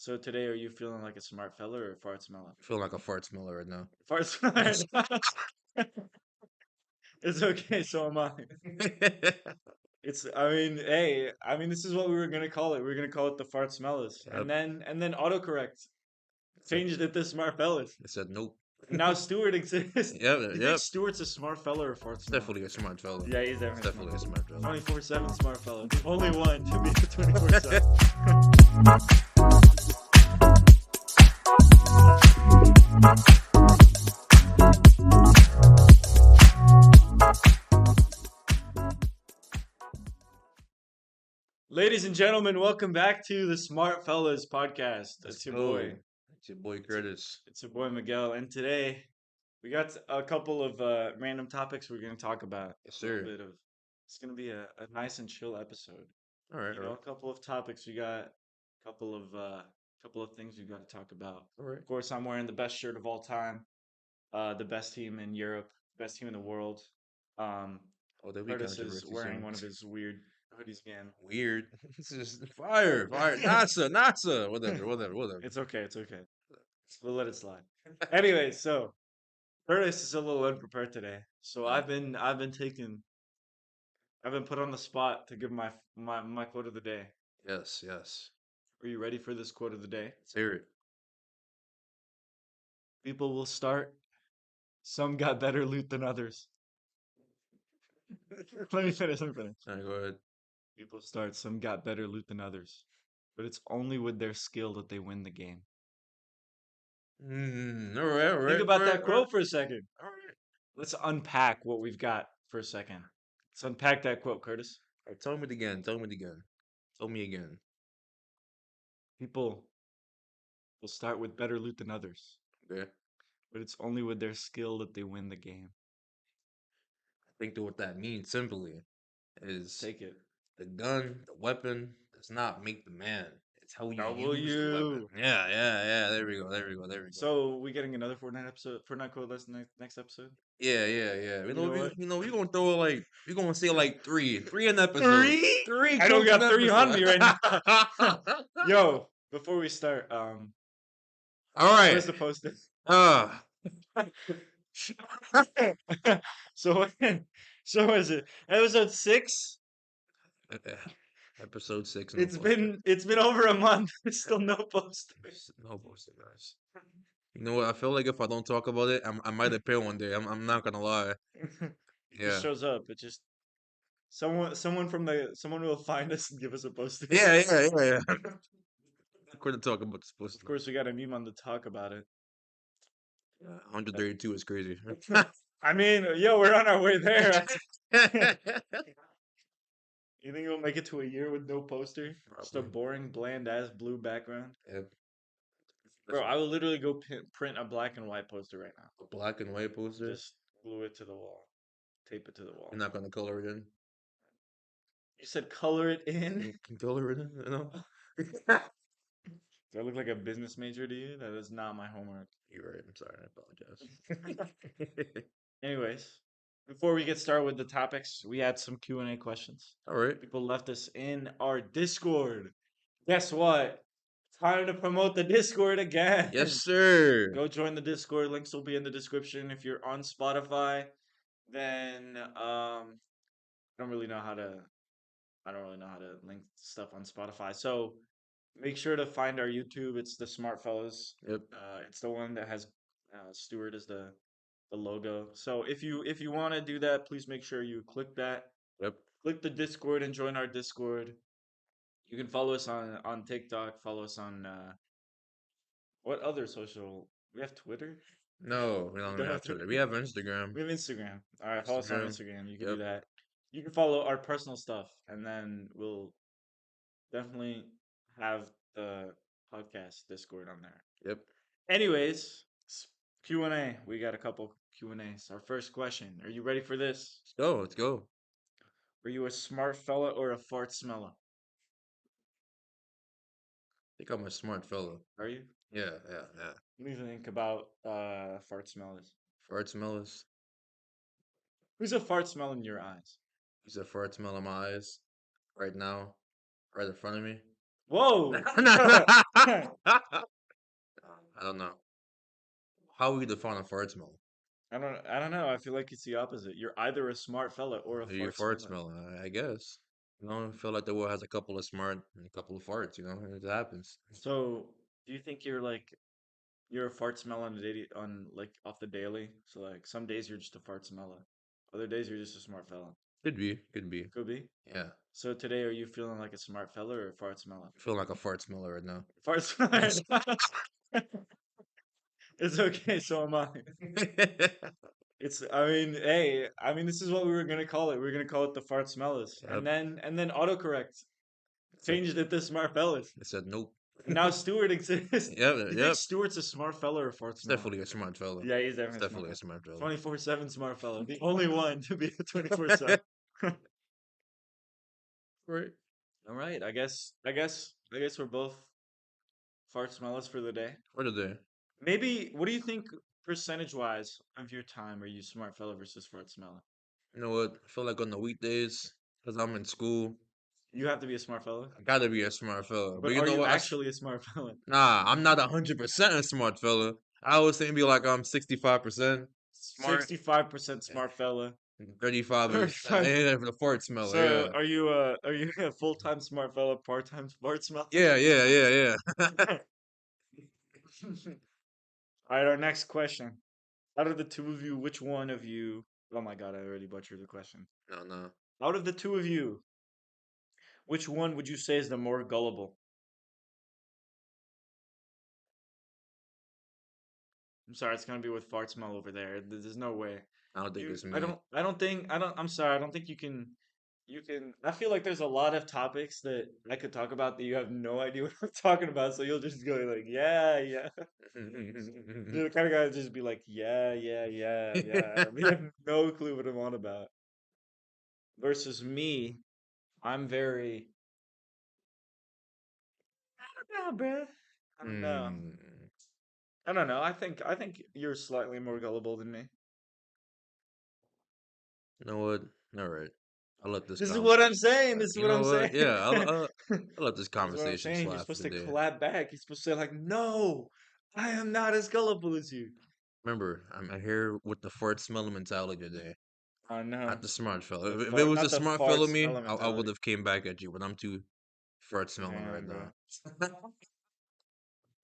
So today, are you feeling like a smart fella or a fart smeller? I feel like a fart smeller right now. Fart smeller. It's okay. So am I. It's. I mean, hey. I mean, this is what we were gonna call it. We were gonna call it the fart smellers, Yep. and then autocorrect It said, changed it to smart fellas. it said nope. And now Stewart exists. Yep, Do you think yep. Stewart's a smart fella or a fart It's smeller? definitely a smart fella. Yeah, he's It's definitely a smart definitely a fella. smart fella. 24/7 smart fella. The only one to be a 24/7. Ladies and gentlemen, welcome back to the Smart Fellas podcast. Let's It's your go. boy. It's your boy It's, Curtis. it's your boy Miguel, and today we got a couple of random topics we're going to talk about. Yes, A little sir. bit of. It's going to be a nice and chill episode. All right, You all know, right, a couple of topics. We got a couple of things we got to talk about. all right. Of course, I'm wearing the best shirt of all time. The best team in Europe, best team in the world. Um, Oh, there'll be Curtis is controversy wearing soon. one of his weird hoodies again. Weird. This is fire, fire. NASA, NASA. Whatever, whatever, whatever. It's okay. It's okay. We'll let it slide. Anyway, so Curtis is a little unprepared today. So I've been put on the spot to give my quote of the day. Yes, yes. Are you ready for this quote of the day? Let's hear it. People will start. Some got better loot than others. Let me finish. Let me finish. All right, go ahead. People start. Some got better loot than others, but it's only with their skill that they win the game. All right, all Think right, all about right, that all right. quote for a second. All right. Let's unpack what we've got for a second. Let's unpack that quote, Curtis. All right, tell me it again. Tell me it again. Tell me again. People will start with better loot than others, Okay. but it's only with their skill that they win the game. I think that what that means simply is Take it. the gun, the weapon does not make the man. It's how you use the weapon. W. Yeah, yeah, yeah. There we go. There we go. There we go. So we getting another Fortnite episode, Fortnite quote list next episode. Yeah, yeah, yeah. You know what? We're gonna throw like we're gonna say like three an episode. Three? Three I don't quotes an got three on episode. me right now. Yo, before we start, All right. where's the post? Uh So so is it episode 6? episode 6, no It's poster. been over a month. There's still no poster. No poster, guys. You know what? I feel like if I don't talk about it, I might appear one day. I'm not gonna lie. It just Yeah. shows up. It just someone will find us and give us a poster. Yeah, yeah, yeah, yeah. I'm going to talk about this Of poster. course, we got a meme on to talk about it. 132 is crazy. I mean, yo, we're on our way there. You think we'll make it to a year with no poster? Just a Probably. boring, bland ass blue background. Yep. Bro, I will literally go print a black and white poster right now. A black and white poster. Just glue it to the wall, tape it to the wall. You're not gonna color it in. You said color it in? You can color it in, you know? Do I look like a business major to you? That is not my homework. You're right. I'm sorry. I apologize. Anyways, before we get started with the topics, we had some Q&A questions. All right. People left us in our Discord. Guess what? Time to promote the Discord again. Yes, sir. Go join the Discord. Links will be in the description. If you're on Spotify, then I don't really know how to link stuff on Spotify. So make sure to find our YouTube. It's the Smart Fellas. Yep. It's the one that has Stewart as the logo. So if you want to do that, please make sure you click that. Yep. Click the Discord and join our Discord. You can follow us on TikTok. Follow us on what other social? We have Twitter. No, we don't Don't have have Twitter. Twitter. We have Instagram. We have Instagram. All right, follow us on Instagram. Instagram. You can Yep. do that. You can follow our personal stuff, and then we'll definitely have the podcast Discord on there. Yep. Anyways, Q&A. We got a couple Q&As. Our first question. Are you ready for this? Let's go. Let's go. Are you a smart fella or a fart smeller? I think I'm a smart fellow. Are you? Yeah, yeah, yeah. What do you think about fart smellers? Fart smellers. Who's a fart smell in your eyes? There's a fart smell in my eyes right now, right in front of me. Whoa. No, no. I I don't know. How we define a fart smell? don't know. I feel like it's the opposite. You're either a smart fella or a Your fart fart smeller. smell, I guess. You know, I feel like the world has a couple of smart and a couple of farts, you know, it happens. So, do you think you're a fart smeller on the daily on like off the daily? So like some days you're just a fart smeller. Other days you're just a smart fella. Could be, could be. Could be. Yeah. So today are you feeling like a smart fella or a fart smeller? I feel like a fart smeller right now. Fart smeller. It's okay, so am I. It's I mean, hey, I mean this is what we were gonna call it. We were gonna call it the fart smellers. Yep. And then autocorrect It said, changed it to smart fellas. it said nope. And now Stewart exists. Yep, Do you think yep. Stewart's a smart fella or a fart It's smeller? definitely a smart fella. Yeah, he's It's definitely a smart definitely a fella. smart fella. 24/7 smart fella. The only one to be a 24/7. Right. All right, I guess we're both fart smellers for the day. What are they? Maybe what do you think percentage wise of your time are you smart fella versus fart smeller? You know what? I feel like on the weekdays, because I'm in school, You have to be a smart fella. I gotta be a smart fella. But But you are know you what? actually a smart fella? Nah, I'm not 100% a smart fella. I always think be like I'm 65% smart. 65% smart fella. 35 is 35. the fart smeller. So Yeah, are you a full-time smart fella, part-time smart smeller? yeah, yeah, yeah, yeah. All right, our next question. Out of the two of you, which one of you? Oh my God, I already butchered the question. No, no. Out of the two of you, which one would you say is the more gullible? I'm sorry, it's gonna be with fart smell over there. There's no way. I don't think You, it's me. I'm sorry, I don't think you can, I feel like there's a lot of topics that I could talk about that you have no idea what I'm talking about, so you'll just go like, yeah, yeah. You're the kind of guy that just be like, yeah, yeah, yeah, yeah. And you have no clue what I'm on about. Versus me, I'm very, I don't know, bruh. I don't know. Hmm. I don't know. I think you're slightly more gullible than me. You know what? All right. I'll let this This is what I'm conversation saying. slide. This is You what know I'm what? saying. Yeah, This I'll let this is what I'm conversation saying. You're slide for supposed the to day. clap back. You're supposed to say like, "No, I am not as gullible as you." Remember, I'm here with the fart smelling mentality today. Oh no, Not the smart the fellow. If it fart, was not a the smart fart fellow me, smelling I would mentality. have came back at you, but I'm too fart smelling right Damn, bro. now.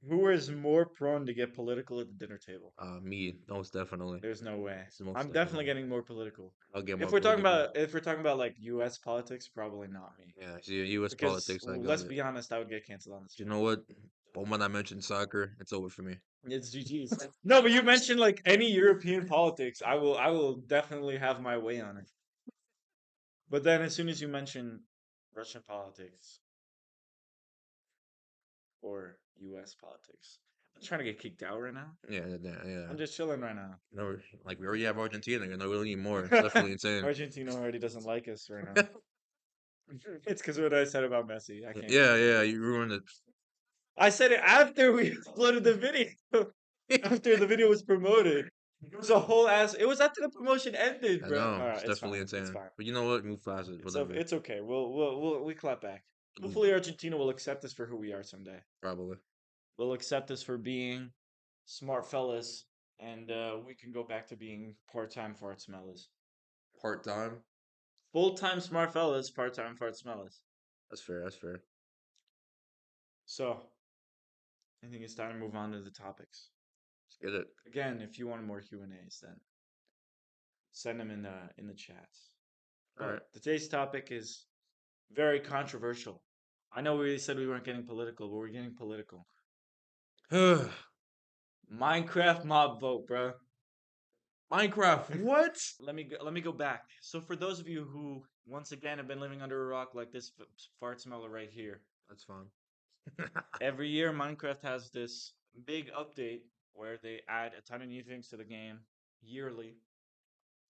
Who is more prone to get political at the dinner table? Me, most definitely. There's no way. It's most I'm definitely definitely. getting more political. I'll get more political. If we're talking about like U.S. politics, probably not me. Yeah, see, U.S. Because politics, I got let's it. be honest, I would get canceled on the You spot. know what? But when I mentioned soccer, it's over for me. It's GG's. No, but you mentioned like any European politics, I will definitely have my way on it. But then as soon as you mention Russian politics or US politics, I'm trying to get kicked out right now. Yeah, yeah, yeah. Yeah. I'm just chilling right now. No, like we already have Argentina. You know, we don't need more. It's definitely insane. Argentina already doesn't like us right now. It's because of what I said about Messi. I can't Yeah, change yeah. that. You ruined it. I said it after we uploaded the video. After the video was promoted. It was a whole ass. It was after the promotion ended, I bro. know All right, it's it's definitely fine. It's insane. fine. But you know what? Move past it. Whatever. It's okay. We clap back. Mm, Hopefully Argentina will accept us for who we are someday. probably They'll accept us for being smart fellas, and we can go back to being part-time fart smellers. part time. Full-time smart fellas, part-time fart smellers. That's fair. That's fair. So I think it's time to move on to the topics. Let's get it. Again, if you want more Q&As, then send them in the chats. All right. But today's topic is very controversial. I know we said we weren't getting political, but we're getting political. Minecraft mob vote, bro. Minecraft. What? Let me go back. So for those of you who once again have been living under a rock like this fart smeller right here, That's fine. every year Minecraft has this big update where they add a ton of new things to the game yearly.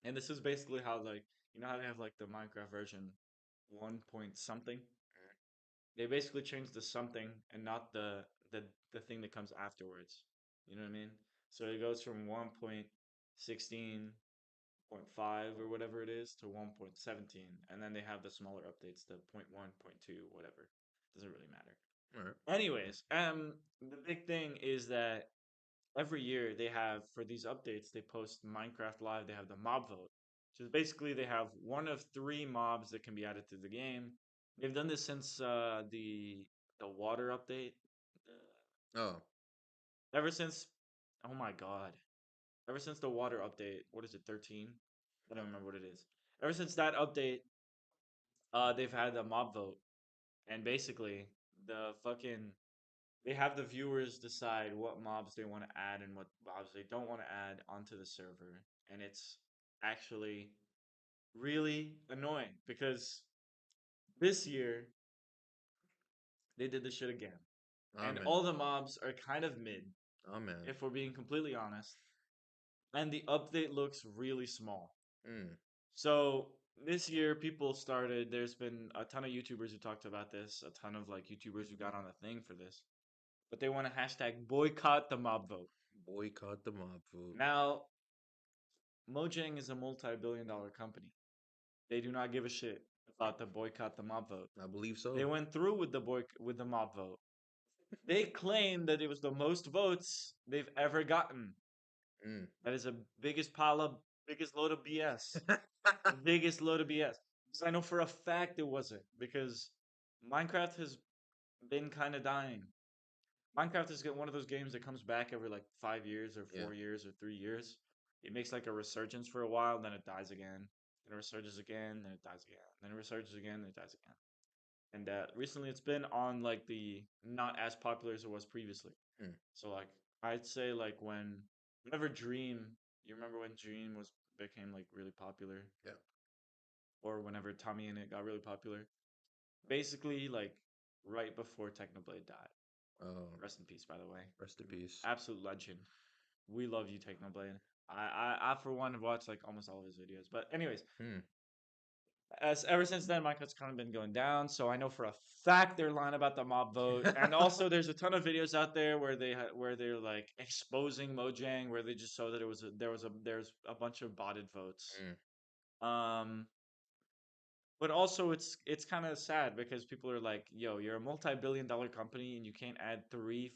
And this is basically how like you know how they have like the Minecraft version 1 point something? They basically changed the something and not the thing that comes afterwards. You know what I mean? So it goes from 1.16.5 or whatever it is to 1.17, and then they have the smaller updates, the point 1, point 2, whatever. Doesn't really matter. All right. Anyways, the big thing is that every year they have for these updates they post Minecraft Live. They have the mob vote, so basically they have one of three mobs that can be added to the game. They've done this since the water update. Oh, Ever since, oh my god, ever since the water update. What is it, 13? I don't remember what it is. Ever since that update, they've had the mob vote, and basically the fucking they have the viewers decide what mobs they want to add and what mobs they don't want to add onto the server. And it's actually really annoying because this year they did this shit again. oh And man, all the mobs are kind of mid, oh man. if we're being completely honest. And the update looks really small. Mm. So this year, people started. There's been a ton of YouTubers who talked about this, a ton of like YouTubers who got on the thing for this, but they want to hashtag boycott the mob vote. Boycott the mob food. Now, Mojang is a multi-billion-dollar company. They do not give a shit about the boycott the mob vote. I believe They so. went through with the mob vote. They claim that it was the most votes they've ever gotten. Mm. That is a biggest load of BS. The biggest load of BS. Because I know for a fact it wasn't. Because Minecraft has been kind of dying. Minecraft is one of those games that comes back every like 5 years or Yeah. 4 years or 3 years. It makes like a resurgence for a while, then it dies again. Then it resurges again, then it dies again. Then it resurges again, then it dies again. And recently it's been on like the not as popular as it was previously. Mm. So like I'd say like whenever Dream, you remember when Dream was became like really popular, Yeah. or whenever Tommy and it got really popular. Basically like right before Technoblade died. Oh, Rest in peace, by the way. rest in peace. Absolute legend. We love you, Technoblade. I for one have watched like almost all of his videos. But anyways, Hmm. as ever since then, Minecraft's kind of been going down. So I know for a fact they're lying about the mob vote. And also, there's a ton of videos out there where where they're like exposing Mojang, where they just show that there's a bunch of botted votes. Mm. Um, but also it's kind of sad because people are like, "Yo, you're a multi-billion-dollar company and you can't add three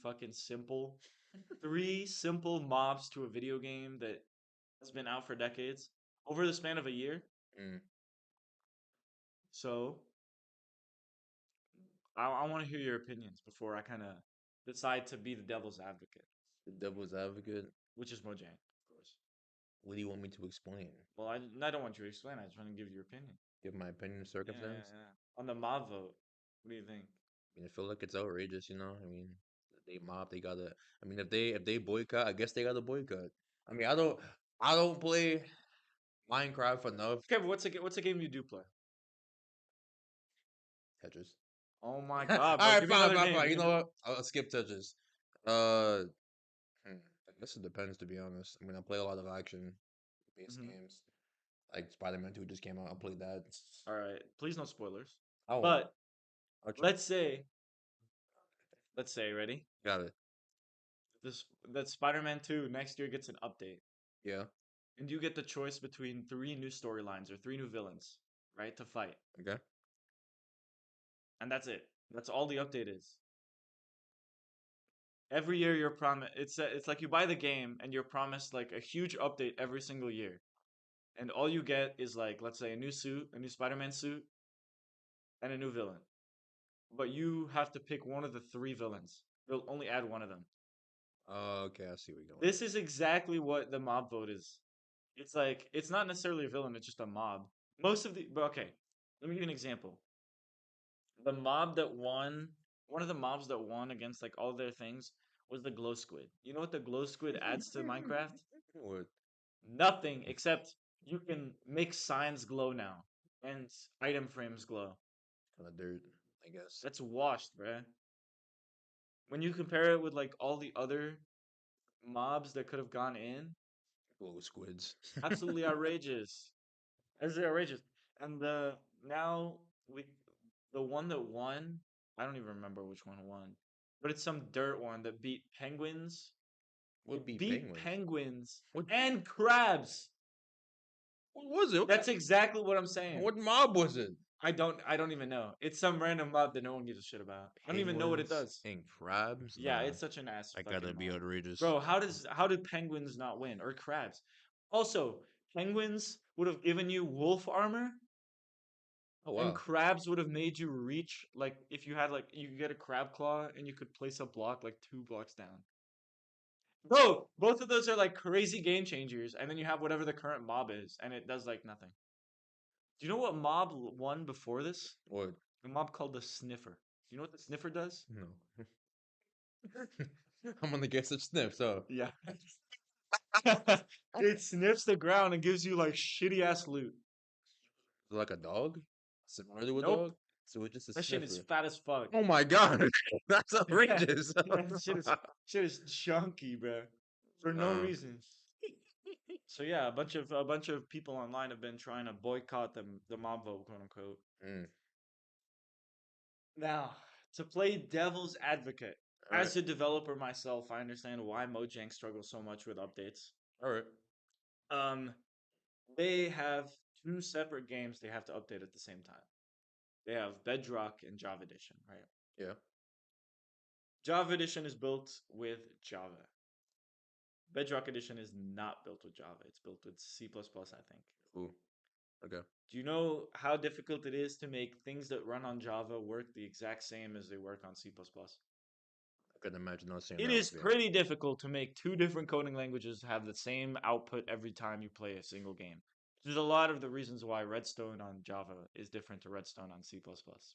simple mobs to a video game that has been out for decades over the span of a year." Mm. So I want to hear your opinions before I kind of decide to be the devil's advocate, The devil's advocate. which is Mojang, of course. What do you want me to explain? Well, I don't want you to explain. I just want to give your opinion. Give my opinion of Yeah, yeah, circumstance. yeah. On the mob vote, what do you think? I mean, I feel like it's outrageous. You know. I mean, they mob. They gotta. I mean, if they boycott, I guess they gotta boycott. I mean, I don't play Minecraft enough. Okay, but what's a game you do play? Tetris. Oh my All God, bro! right, Give me fine, another fine, name. fine. Give You me know another. what? I'll skip Tetris. Uh, I guess it depends, to be honest. I mean, I play a lot of action-based Hmm. games. Like Spider-Man 2 just came out. I played that. All right, please no spoilers. I won't. But I'll try. let's say, ready? Got it. This that Spider-Man 2 next year gets an update, Yeah. and you get the choice between three new storylines or three new villains, right, to fight, Okay. and that's it. That's all the update is. Every year you're promised. It's like you buy the game and you're promised like a huge update every single year, and all you get is like let's say a new suit, a new Spider-Man suit, and a new villain. But you have to pick one of the three villains. They'll only add one of them. Okay, I see where you're going. This is exactly what the mob vote is. It's like it's not necessarily a villain, it's just a mob. Most of the but okay, let me give you an example. The mob that won, one of the mobs that won against like all their things was the glow squid. You know what the glow squid adds to Minecraft? What Nothing except you can make signs glow now and item frames glow. kind of dirt, I guess. That's washed, bruh. When you compare it with like all the other mobs that could have gone in, Glow squids. absolutely outrageous. Absolutely outrageous. And now we the one that won, I don't even remember which one won, but it's some dirt one that beat penguins. Would It be beat penguins. penguins What? and crabs. What was it? What, That's exactly what I'm saying. what mob was it? I don't even know. It's some random mob that no one gives a shit about. I don't even know what it Penguins does. and crabs? Yeah, Nah, it's such an ass that fucking gotta be mob. outrageous. Bro, how did penguins not win? Or crabs? Also, penguins would have given you wolf armor, Oh and wow. crabs would have made you reach, like, if you had, like, you could get a crab claw and you could place a block like 2 blocks down. Bro, both of those are like crazy game changers, and then you have whatever the current mob is, and it does like nothing. Do you know what mob won before this? What? A mob called the Sniffer. Do you know what the Sniffer does? No. I'm gonna guess it's sniff. So Yeah. It sniffs the ground and gives you like shitty ass loot. like a dog, similar to a Nope. dog. So it's just a That shit is sniffer. fat as fuck. Oh my god, that's Yeah. outrageous. Yeah, shit is chunky, bro. For no Nah. reason. So yeah, a bunch of people online have been trying to boycott the mob vote, quote unquote. Mm. Now, to play devil's advocate, All right. as a developer myself, I understand why Mojang struggles so much with updates. All right. Um, they have two separate games they have to update at the same time. They have Bedrock and Java Edition, right? Yeah. Java Edition is built with Java. Bedrock Edition is not built with Java. It's built with C++, I think. Ooh. Okay. Do you know how difficult it is to make things that run on Java work the exact same as they work on C++? I couldn't imagine not seeing It that is with you. pretty difficult to make two different coding languages have the same output every time you play a single game. There's a lot of the reasons why Redstone on Java is different to Redstone on C++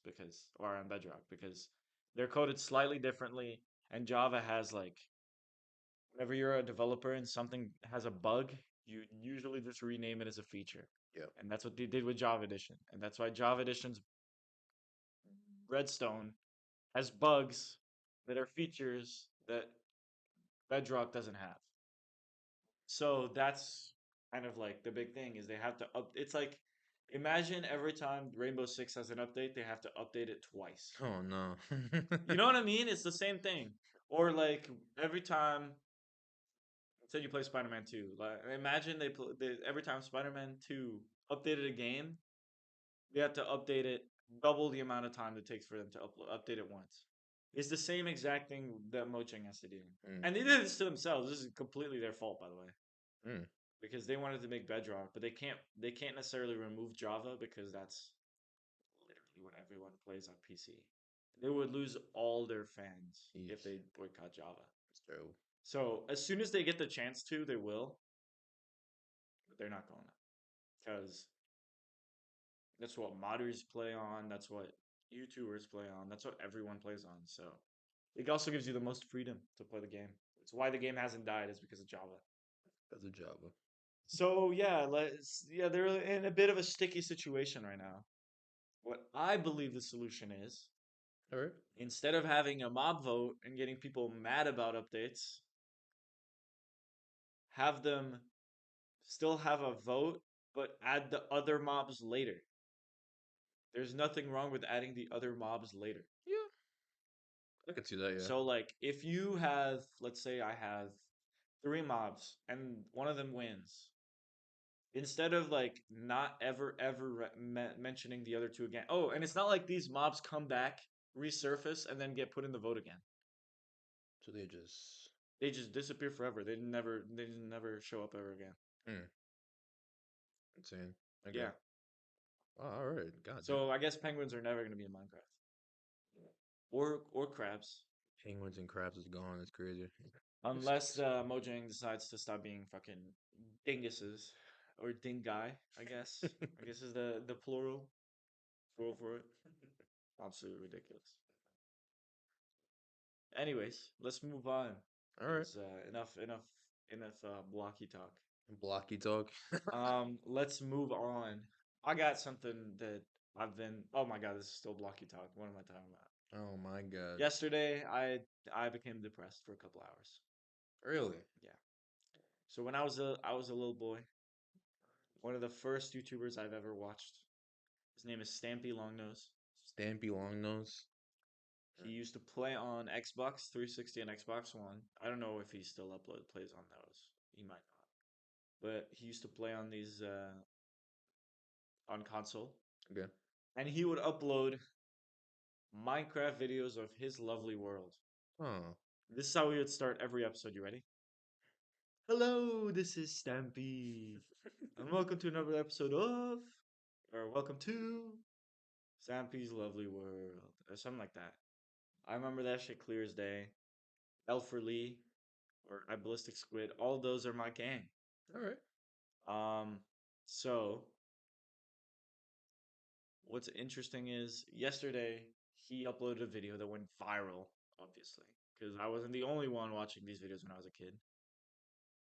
because, or on Bedrock, because they're coded slightly differently, and Java has like, whenever you're a developer and something has a bug, you usually just rename it as a feature. Yeah. And that's what they did with Java Edition. And that's why Java Edition's Redstone has bugs that are features that Bedrock doesn't have. So that's kind of like the big thing is they have to up. It's like imagine every time Rainbow Six has an update, they have to update it twice. Oh no. You know what I mean? It's the same thing. Or like every time, say you play Spider-Man 2, like imagine every time Spider-Man 2 updated a game, they have to update it double the amount of time it takes for them to update it once. It's the same exact thing that Mojang has to do. Mm. And they did this to themselves. This is completely their fault, by the way, Mm. because they wanted to make Bedrock, but they can't necessarily remove Java because that's literally what everyone plays on PC. They would lose all their fans if Yeesh. they boycott Java. That's terrible. So as soon as they get the chance to, they will, but they're not going to because that's what modders play on. That's what YouTubers play on. That's what everyone plays on. So it also gives you the most freedom to play the game. It's why the game hasn't died is because of Java. That's a Java. So they're in a bit of a sticky situation right now. What I believe the solution is, All right. instead of having a mob vote and getting people mad about updates, have them still have a vote, but add the other mobs later. There's nothing wrong with adding the other mobs later. Yeah. I can see that. Yeah. So, like, if you have, let's say I have three mobs and one of them wins, instead of like not ever mentioning the other two again. Oh, and it's not like these mobs come back, resurface, and then get put in the vote again. So they just. They just disappear forever. They just never show up ever again. Mm. Insane. Okay. Yeah. Oh, all right. God damn. So I guess penguins are never gonna be in Minecraft. Or crabs. Penguins and crabs is gone. That's crazy. Unless Mojang decides to stop being fucking dinguses. Or dingai, I guess. I guess is the plural for it. Absolutely ridiculous. Anyways, let's move on. All right. Because enough blocky talk. Blocky talk. Let's move on. I got something that I've been. Oh my god, this is still blocky talk. What am I talking about? Oh my god. Yesterday, I became depressed for a couple hours. Really? Yeah. So when I was a little boy, one of the first YouTubers I've ever watched. His name is Stampy Longnose. Stampy Longnose. He used to play on Xbox 360 and Xbox One. I don't know if he still plays on those. He might not. But he used to play on these on console. Okay. and he would upload Minecraft videos of his lovely world. Huh. This is how we would start every episode. You ready? Hello, this is Stampy, and welcome to another episode of, or welcome to Stampy's Lovely World, or something like that. I remember that shit clear as day. Elfer Lee, or I Ballistic Squid, all those are my gang. All right. Um, so what's interesting is yesterday he uploaded a video that went viral, obviously, because I wasn't the only one watching these videos when I was a kid,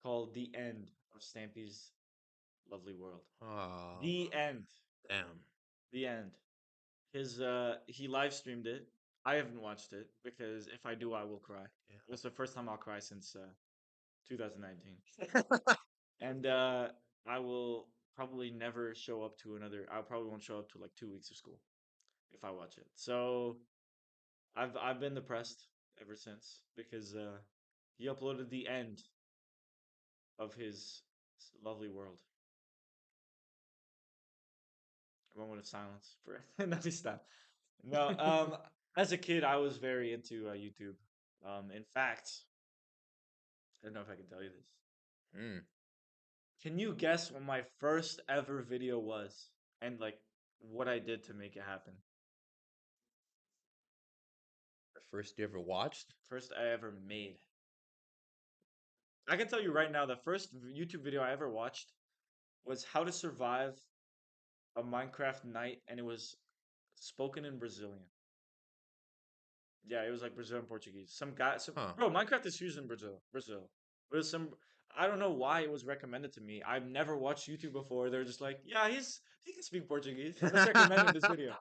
called The End of Stampy's Lovely World. Oh, The End. damn. The End. His he live streamed it. I haven't watched it because if I do I will cry. It's the first time I'll cry since 2019. Yeah. And I will probably never show up to another. I probably won't show up to like 2 weeks of school if I watch it. So I've been depressed ever since because he uploaded the end of his lovely world. A moment of silence for let me stop. No, as a kid I was very into YouTube. In fact, I don't know if I can tell you this. Mm. Can you guess what my first ever video was and like what I did to make it happen? The first you ever watched? First I ever made. I can tell you right now, the first YouTube video I ever watched was how to survive a Minecraft night, and it was spoken in Brazilian. Yeah, it was like Brazilian Portuguese. Some guy, some Huh. bro, Minecraft is huge in Brazil. Brazil. It was some. I don't know why it was recommended to me. I've never watched YouTube before. They're just like, yeah, he can speak Portuguese. Let's recommend him this video.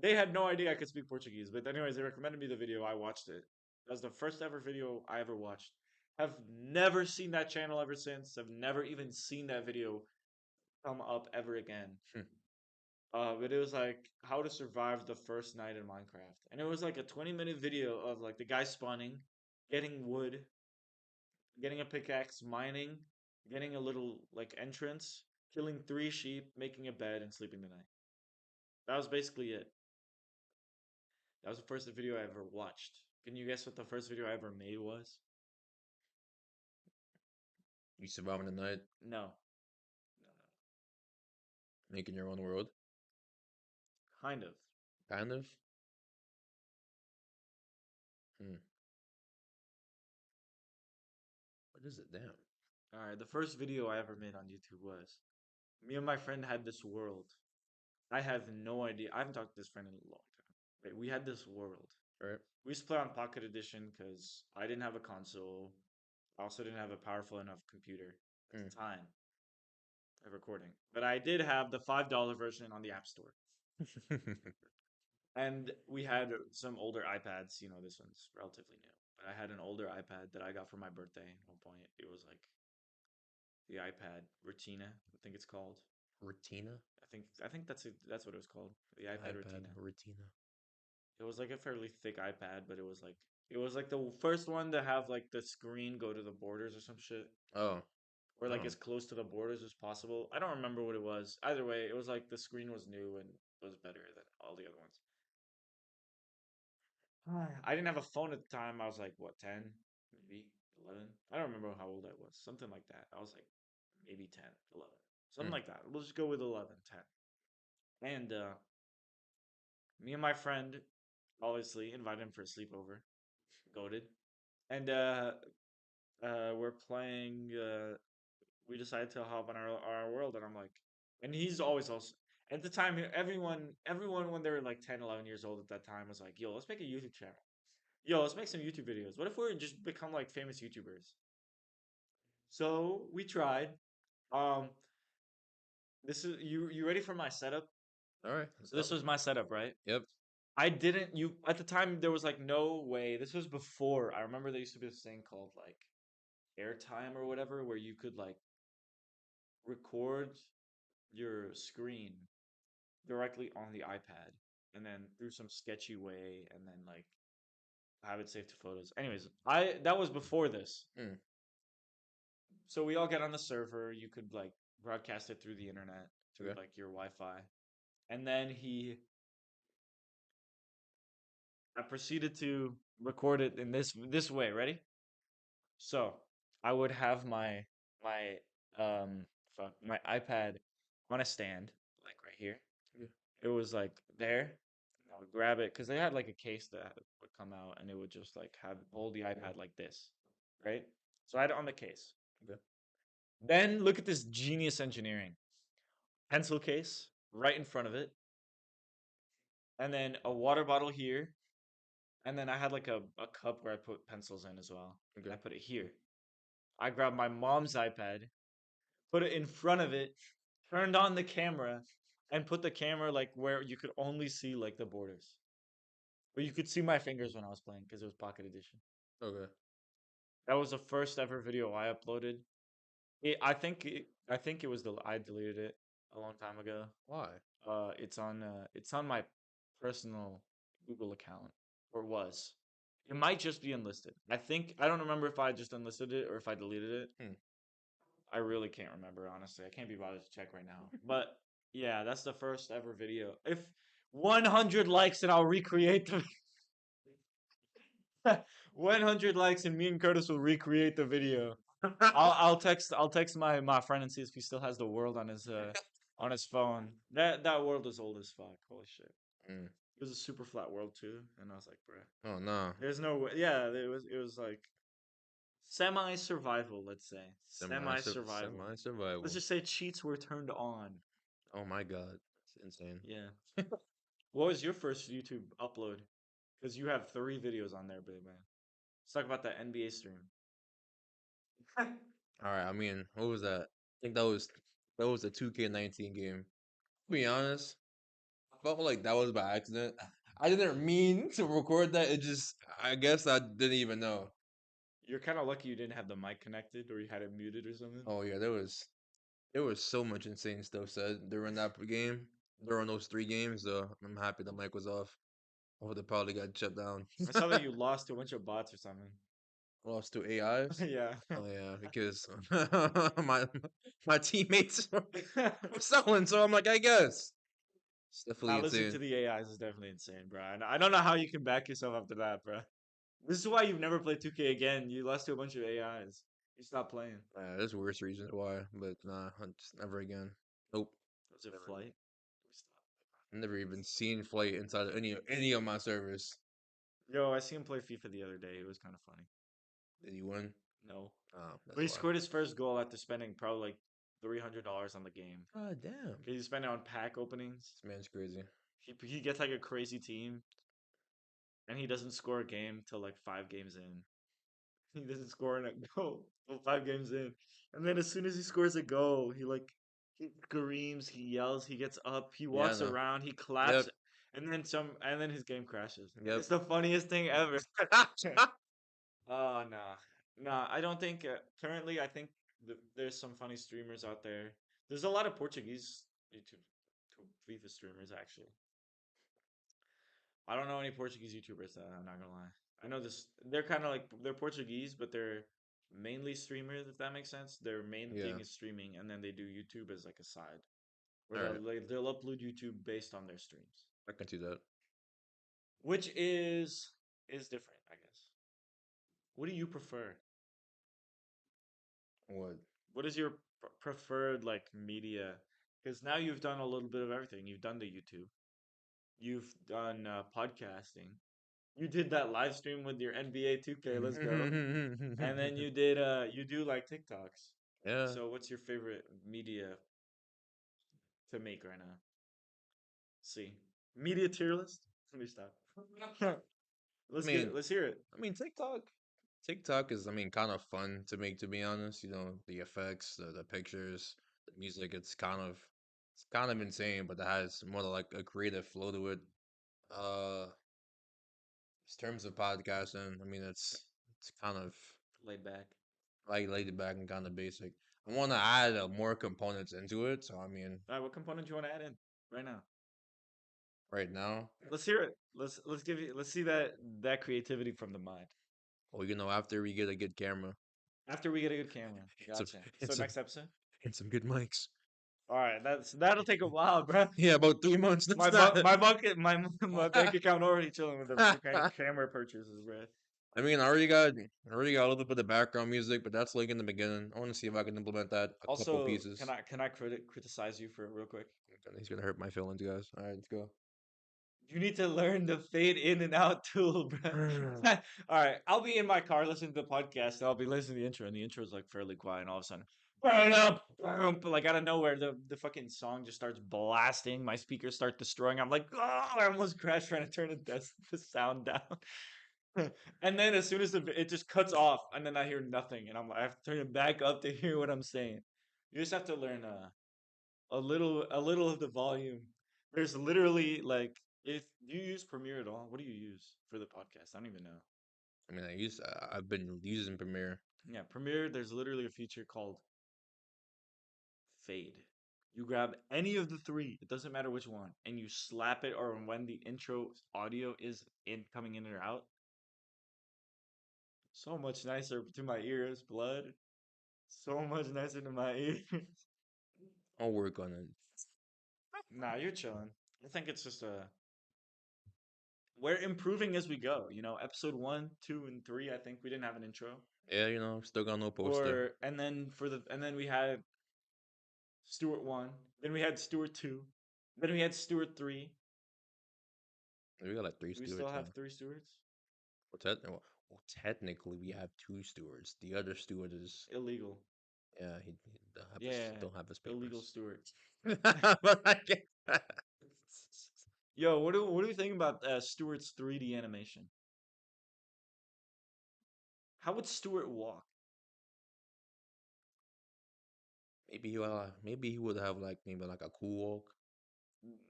They had no idea I could speak Portuguese, but anyways, they recommended me the video. I watched it. That was the first ever video I ever watched. Have never seen that channel ever since. Have never even seen that video come up ever again. But it was like how to survive the first night in Minecraft, and it was like a 20-minute video of like the guy spawning, getting wood, getting a pickaxe, mining, getting a little like entrance, killing 3 sheep, making a bed, and sleeping the night. That was basically it. That was the first video I ever watched. Can you guess what the first video I ever made was? You surviving the night, No, no, no. making your own world, Kind of. kind of. Hmm. What is it? Damn. All right, the first video I ever made on YouTube was me and my friend had this world. I have no idea. I haven't talked to this friend in a long time. But we had this world. All right. We used to play on Pocket Edition because I didn't have a console. I also didn't have a powerful enough computer at Hmm. the time of recording. But I did have the $5 version on the App Store. And we had some older iPads. This one's relatively new. But I had an older iPad that I got for my birthday at one point. It was like the iPad Retina, I think it's called. Retina. I think that's what it was called. The iPad iPad Retina. Retina. It was like a fairly thick iPad, but it was like the first one to have like the screen go to the borders or some shit, Oh. or like Oh. as close to the borders as possible. I don't remember what it was. Either way, it was like the screen was new and was better than all the other ones. I didn't have a phone at the time. I was like what, 10, maybe 11. I don't remember how old I was. Something like that. I was like maybe 10, 11, something Hmm. like that. We'll just go with 11, 10. And me and my friend obviously invited him for a sleepover. Goaded. And we're playing. We decided to hop on our world, and I'm like, and he's always also at the time. Everyone when they were like 10, 11 years old at that time was like, "Yo, let's make a YouTube channel. Yo, let's make some YouTube videos. What if we just become like famous YouTubers?" So we tried. Um, this is you ready for my setup? All right. Let's So this go. was my setup, right? Yep. I didn't you at the time there was like no way. This was before. I remember there used to be this thing called like airtime or whatever where you could like record your screen directly on the iPad and then through some sketchy way and then like have it saved to photos. Anyways, I that was before this. Hmm. So we all get on the server, you could like broadcast it through the internet, through Okay. like your Wi-Fi. and then I proceeded to record it in this way. Ready? So I would have my um my iPad on a stand, like right here. Yeah. It was like there. I would grab it because they had like a case that would come out and it would just like have hold the iPad like this, right? So I had it on the case. Okay. Then look at this genius engineering. Pencil case right in front of it, and then a water bottle here, and then I had like a cup where I put pencils in as well. Okay. I put it here. I grabbed my mom's iPad, put it in front of it, turned on the camera, and put the camera like where you could only see like the borders. But you could see my fingers when I was playing because it was Pocket Edition. Okay. That was the first ever video I uploaded. I think it was the I deleted it a long time ago. Why? It's on my personal Google account or was. It might just be unlisted. I don't remember if I just unlisted it or if I deleted it. Hmm. I really can't remember, honestly. I can't be bothered to check right now. But yeah, that's the first ever video. If 100 likes and I'll recreate the 100 likes and me and Curtis will recreate the video. I'll text my friend and see if he still has the world on his phone. That world is old as fuck. Holy shit. Mm. It was a super flat world too, and I was like, bruh, Oh no. there's no way. Yeah, it was like semi survival. Let's say semi survival. Semi Let's survival. just say cheats were turned on. Oh my god. It's insane. Yeah. What was your first YouTube upload? Because you have 3 videos on there, big man. Let's talk about that NBA stream. All right. I mean, what was that? I think that was the 2K19 game. To be honest, I felt like that was by accident. I didn't mean to record that. It just, I guess I didn't even know. You're kind of lucky you didn't have the mic connected or you had it muted or something. Oh yeah, there was so much insane stuff said during that game. During those 3 games, I'm happy the mic was off. Oh, they probably got shut down. I saw that you lost to a bunch of bots or something. Lost to AIs. Yeah. Oh yeah, because my my teammates were selling, so I'm like, I guess it's definitely Nah, listening insane. to the AIs is definitely insane, bro. I don't know how you can back yourself after that, bro. This is why you've never played 2K again. You lost to a bunch of AIs. You stopped playing. There's worse reasons why, but nah, just never again. Nope, Was it never again. flight? We stopped. Never even seen flight inside of any of my servers. Yo, I seen him play FIFA the other day. It was kind of funny. Did you win? No. Oh, But that's he why. scored his first goal after spending probably like $300 on the game. God damn, Because he spent it on pack openings. this man's crazy. He gets like a crazy team, and he doesn't score a game till like 5 games in. He doesn't score in a goal till 5 games in, and then as soon as he scores a goal, he screams, he yells, he gets up, he Yeah, I walks know. around, he claps, Yep, and then his game crashes. yep. It's the funniest thing ever. Oh nah, nah. I don't think currently. I think there's some funny streamers out there. There's a lot of Portuguese YouTube FIFA streamers actually. I don't know any Portuguese YouTubers. I'm not gonna lie. I know this. They're kind of like they're Portuguese, but they're mainly streamers. If that makes sense. Their main Yeah, thing is streaming, and then they do YouTube as like a side, where all right. they'll upload YouTube based on their streams, I can see that. which is different, I guess. What do you prefer? What? What is your preferred like media? Because now you've done a little bit of everything. You've done the YouTube. You've done podcasting. You did that live stream with your NBA 2K. Let's go. And then you do like TikToks. Yeah, So what's your favorite media to make right now? See. Media tier list? Let me stop. I mean, Let's hear it. I mean TikTok is, I mean, kind of fun to make, to be honest. The effects, the pictures, the music. It's kind of insane, but it has more like a creative flow to it. Uh, in terms of podcasting, I mean, it's kind of Laid back. like laid back and kind of basic. I want to add more components into it, so I mean, All right, what component do you want to add in right now? right now, Let's hear it. Let's see that creativity from the mind. well, after we get a good camera After we get a good camera. and some Gotcha. and So some next episode? and some good mics. All right, that'll take a while, bro. Yeah, about 3 months. That's My not. bu- my bucket my my bank account already chilling with the camera purchases, bro. I mean, I already got a little bit of the background music, but that's like in the beginning. I want to see if I can implement that a couple Also, pieces. can I criticize you for it real quick? He's gonna hurt my feelings, guys. All right, let's go. You need to learn the fade in and out tool, bro. All right, I'll be in my car listening to the podcast. And I'll be listening to the intro, and the intro is like fairly quiet, and all of a sudden, like out of nowhere, the fucking song just starts blasting. My speakers start destroying. I'm like, oh, I almost crashed trying to turn the sound down. And then as soon as it just cuts off, and then I hear nothing, and I have to turn it back up to hear what I'm saying. You just have to learn a little of the volume. There's literally like if you use Premiere at all, what do you use for the podcast? I don't even know. I mean, I've been using Premiere. Yeah, Premiere, there's literally a feature called fade. You grab any of the three, it doesn't matter which one, and you slap it or when the intro audio is in coming in or out. So much nicer to my ears, blood. So much nicer to my ears. I'll work on it. Nah, you're chilling. I think it's just we're improving as we go. Episode one, two, and three. I think we didn't have an intro, Yeah, still got no poster. and then we had Stewart one, then we had Stewart two, then we had Stewart three. We got like three Do we still stewards have now. three Stewarts? Technically, we have two stewards. The other steward is Illegal. yeah, he Yeah, don't have his illegal papers. Stewart. But I get that. Yo, what do you think about Stewart's 3D animation? How would Stewart walk? Maybe he would have like maybe like a cool walk.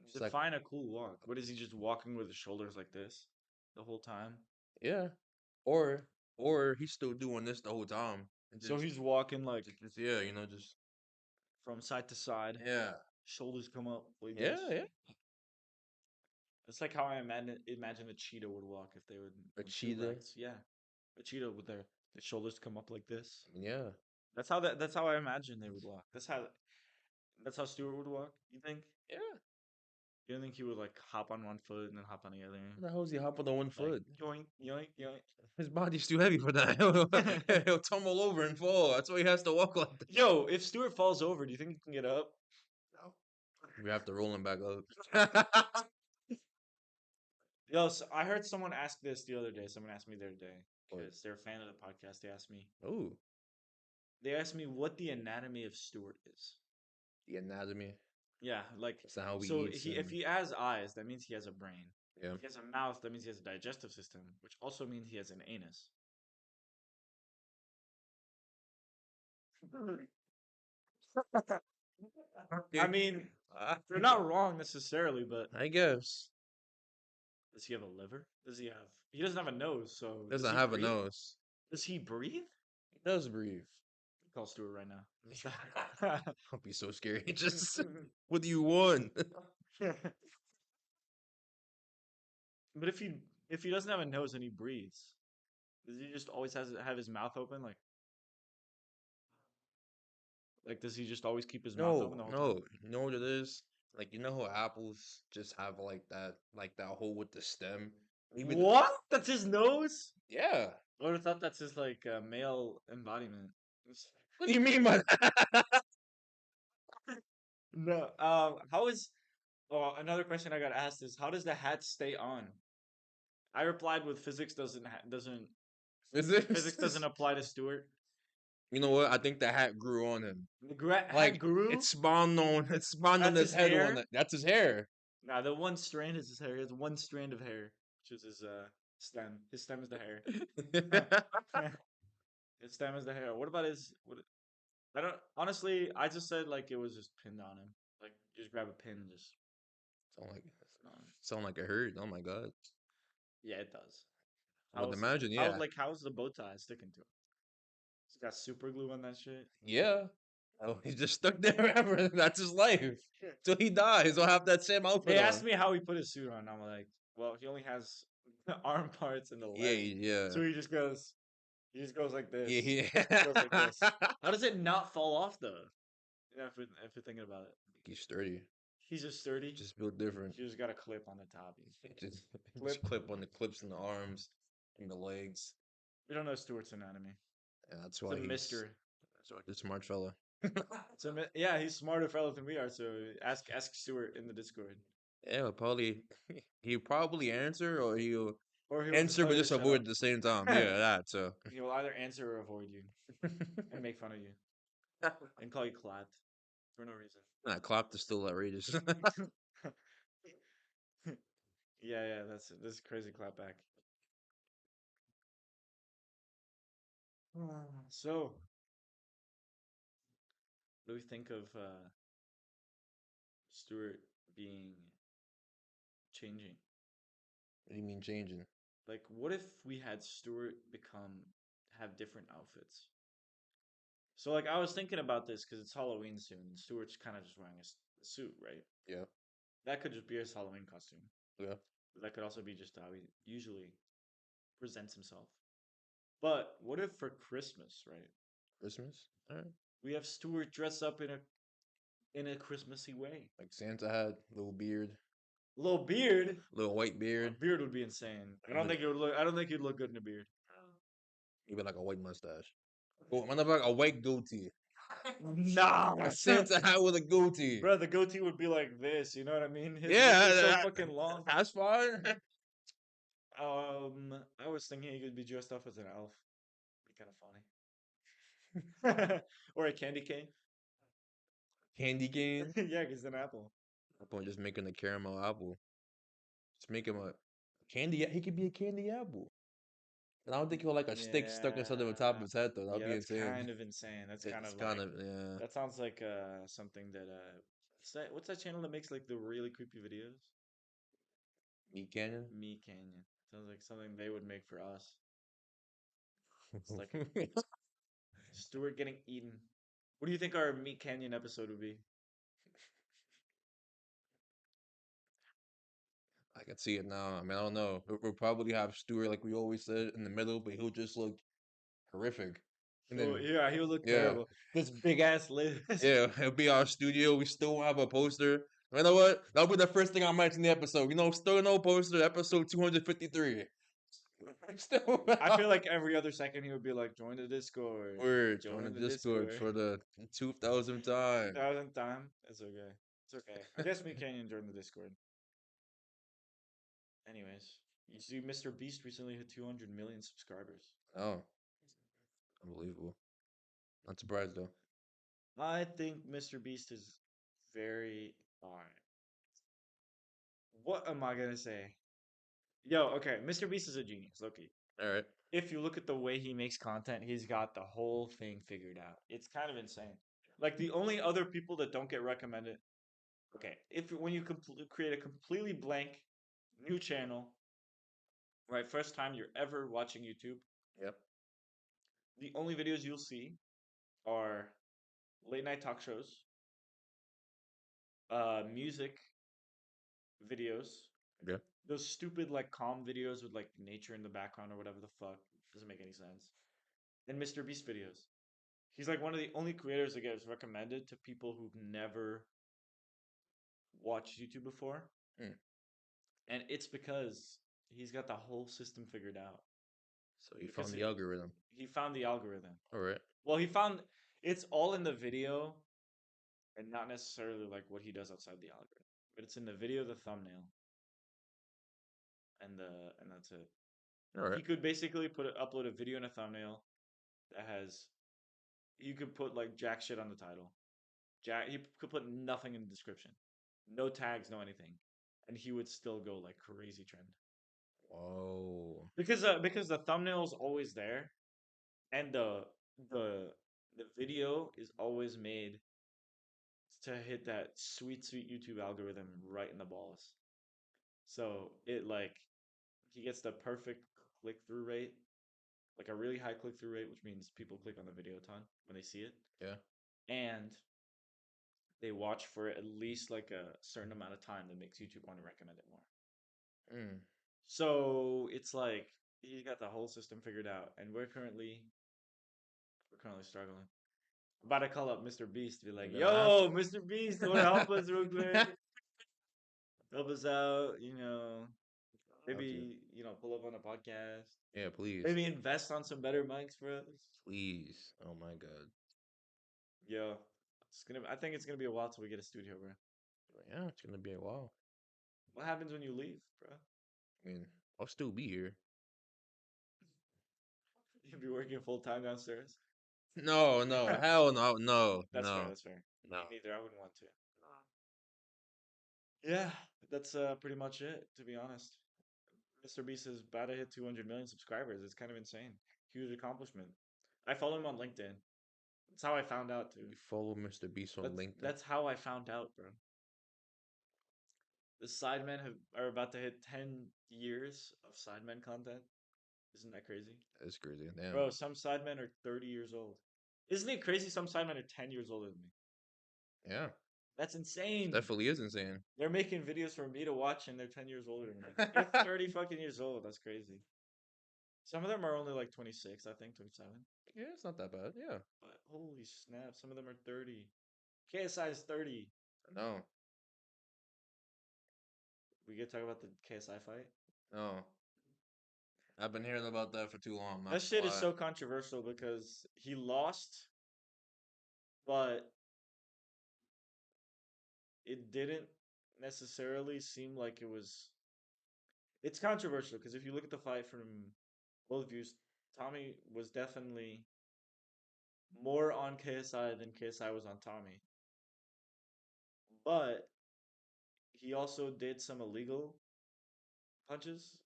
Just like Define a cool walk. What is he just walking with his shoulders like this the whole time? yeah, or or he's still doing this the whole time. And So he's walking like just yeah, just from side to side, yeah, shoulders come up like yeah, this. yeah. It's like how I imagine a cheetah would walk if they would A with two cheetah. legs. Yeah, a cheetah with their shoulders come up like this. Yeah, That's how I imagine they would walk. That's how Stewart would walk. You think? yeah. You don't think he would like hop on one foot and then hop on the other? How the hell is he hopping on one Like foot? yoink yoink His body's too heavy for that. yoink. He'll tumble over and fall. That's why he has to walk like that. Yo, if Stewart falls over, do you think he can get up? No. We have to roll him back up. Yo, so I heard someone ask this the other day. Someone asked me the other day What? because they're a fan of the podcast. Ooh, They asked me what the anatomy of Stewart is. the anatomy. Yeah, like That's not how we so eat. if he has eyes, that means he has a brain. Yeah. If he has a mouth, that means he has a digestive system, which also means he has an anus. I mean, they're not wrong necessarily, but I guess. does he have a liver? Does he have? He doesn't have a nose, so does Doesn't he have a breathe? nose. Does he breathe? He does breathe. Call Stewart right now. I'll be so scary. Just what do you want? But if he doesn't have a nose and he breathes, does he just always have his mouth open? Like does he just always keep his mouth open the whole time? No. You know what it is? Like how apples just have like that hole with the stem. Maybe What? That's his nose? yeah. I would have thought that's his like male embodiment. What do you mean by that? No. How is? Oh, another question I got asked is how does the hat stay on? I replied with physics doesn't Physics? apply to Stewart. You know what? I think the hat grew on him. Hat Like grew. it spawned on That's his his head hair. that's his hair. Nah, the one strand is his hair. He has one strand of hair, which is his stem. His stem is the hair. His stem is the hair. What about his? What? I don't. Honestly, I just said like it was just pinned on him. Like you just grab a pin and just. sound like On him. sound like it hurt. Oh my god. Yeah, it does. Well, imagine, yeah. How's the bow tie sticking to him? He's got super glue on that shit. Yeah. Oh, he's just stuck there forever. That's his life. Till he dies, he'll have that same They outfit asked on. me how he put his suit on. I'm like, well, he only has the arm parts and the Yeah, leg, yeah. so he just goes like this. Yeah, Goes like this. yeah. How does it not fall off though? Yeah, if you're thinking about it, He's sturdy. he's just sturdy. Just built different. He just got a clip on the top. just just Clip. clip on the clips in the arms and the legs. We don't know Stewart's anatomy. Yeah, that's It's a why he's mystery. that's why he's a smart fella. Yeah, he's smarter fellow than we are. So ask Stewart in the Discord, Yeah, he'll probably answer or he'll or he will just answer tell but you to just shut avoid up. at the same time. Yeah, that so He will either answer or avoid you and make fun of you and call you Clat for no reason. that clap is still outrageous. Yeah, yeah, that's crazy clapback. So, what do we think of Stewart being changing? What do you mean changing? Like, what if we had Stewart become have different outfits? So, like, I was thinking about this because it's Halloween soon, and Stewart's kind of just wearing a suit, right? Yeah, That could just be his Halloween costume. yeah. But that could also be just how he usually presents himself. But what if for Christmas, right? Christmas? All right. We have Stewart dress up in a Christmassy way. Like Santa hat, little beard, Little beard. little white A beard, beard would be insane. I don't with think it would look. I don't think he'd look good in a beard. maybe like a white mustache. Oh, man, like a white goatee. Nah, A Santa hat with a goatee. bro. The goatee would be like this. You know what I mean? His Yeah, is so fucking long. that's fine. I was thinking he could be dressed up as an elf. Be kind of funny. Or a candy cane. Candy cane. Yeah, he's an apple. I'm just making a caramel apple. Just make him a candy. He could be a candy apple. And I don't think he'll like a stick stuck in something on top of Yeah. his head though. That would Yeah, be that's insane. kind of insane. That's kind It's of kind like of yeah. that sounds like something that what's that channel that makes like the really creepy videos? Meat canyon. Me Canyon. Sounds like something they would make for us. It's like Stewart getting eaten. What do you think our Meat Canyon episode would be? I can see it now. I mean, I don't know. We'll probably have Stewart like we always said in the middle, but he'll just look horrific. And Oh, then yeah, he would look yeah, terrible. This big ass list. yeah, it'll be our studio. We still won't have a poster. You know what? That'll be the first thing I mention in the episode. Still no poster. Episode 253. Still, I feel like every other second he would be like, "Join the Discord, we're join the join the Discord Discord." for the 2000th time. 2000th time. It's okay. It's okay. I guess Meat Canyon joined the Discord. Anyways, you see, Mr. Beast recently hit 200 million subscribers. Oh, unbelievable. Not surprised though. I think Mr. Beast is very. Alright. What am I gonna say? Yo, okay, Mr. Beast is a genius, Loki. All right. If you look at the way he makes content, he's got the whole thing figured out. It's kind of insane. Like the only other people that don't get recommended. Okay, if when you create a completely blank new channel, right, first time you're ever watching YouTube, Yep. the only videos you'll see are late night talk shows, music videos, Okay. those stupid like calm videos with like nature in the background or whatever the fuck doesn't make any sense, and Mr. Beast videos. He's like one of the only creators that gets recommended to people who've never watched YouTube before, Hmm. and it's because he's got the whole system figured out. So you Because found the algorithm. he found the algorithm. All right. Well, he found it's all in the video and not necessarily like what he does outside the algorithm, but it's in the video, the thumbnail, and that's it. All right. He could basically upload a video and a thumbnail that has you could put like jack shit on the title. He could put nothing in the description, no tags, no anything, and he would still go like crazy trend Whoa. because the thumbnail is always there, and the the video is always made to hit that sweet sweet YouTube algorithm right in the balls. So it like he gets the perfect click through rate, like a really high click through rate, which means people click on the video a ton when they see it, Yeah. and they watch for at least like a certain amount of time that makes YouTube want to recommend it more. Hmm. So it's like he got the whole system figured out, and we're currently struggling. About to call up Mr. Beast, be like, You're gonna have "Yo, Mr. Beast, want to help us real quick? to. Help us out, Have to. maybe pull up on a podcast, Yeah, please. maybe invest on some better mics for us." Please. Oh my god. Yo, I think it's gonna be a while till we get a studio, bro. Yeah, it's gonna be a while. What happens when you leave, bro? I mean, I'll still be here. You'll be working full time downstairs. No, no, hell no, no, That's fair. no, That's fair. no. Me neither. I wouldn't want to. Yeah, that's pretty much it. To be honest, Mr. Beast is about to hit 200 million subscribers. It's kind of insane. Huge accomplishment. I follow him on LinkedIn. That's how I found out too. You follow Mr. Beast on That's LinkedIn. that's how I found out, bro. The are about to hit 10 years of Sidemen content. Isn't that crazy? That's crazy. Damn. Bro, some Sidemen are 30 years old. Isn't it crazy some Sidemen are 10 years older than me? Yeah, That's insane. definitely is insane. They're making videos for me to watch and they're 10 years older than me. You're 30 fucking years old. That's crazy. Some of them are only like 26, I think, 27. Yeah, it's not that bad. Yeah, But holy snap, some of them are 30. KSI is 30. no, We get to talk about the KSI fight? no. I've been hearing about that for too long. Not That gonna shit is lie. so controversial because he lost, but it didn't necessarily seem like it was. It's controversial because if you look at the fight from both views, Tommy was definitely more on KSI than KSI was on Tommy. But he also did some illegal punches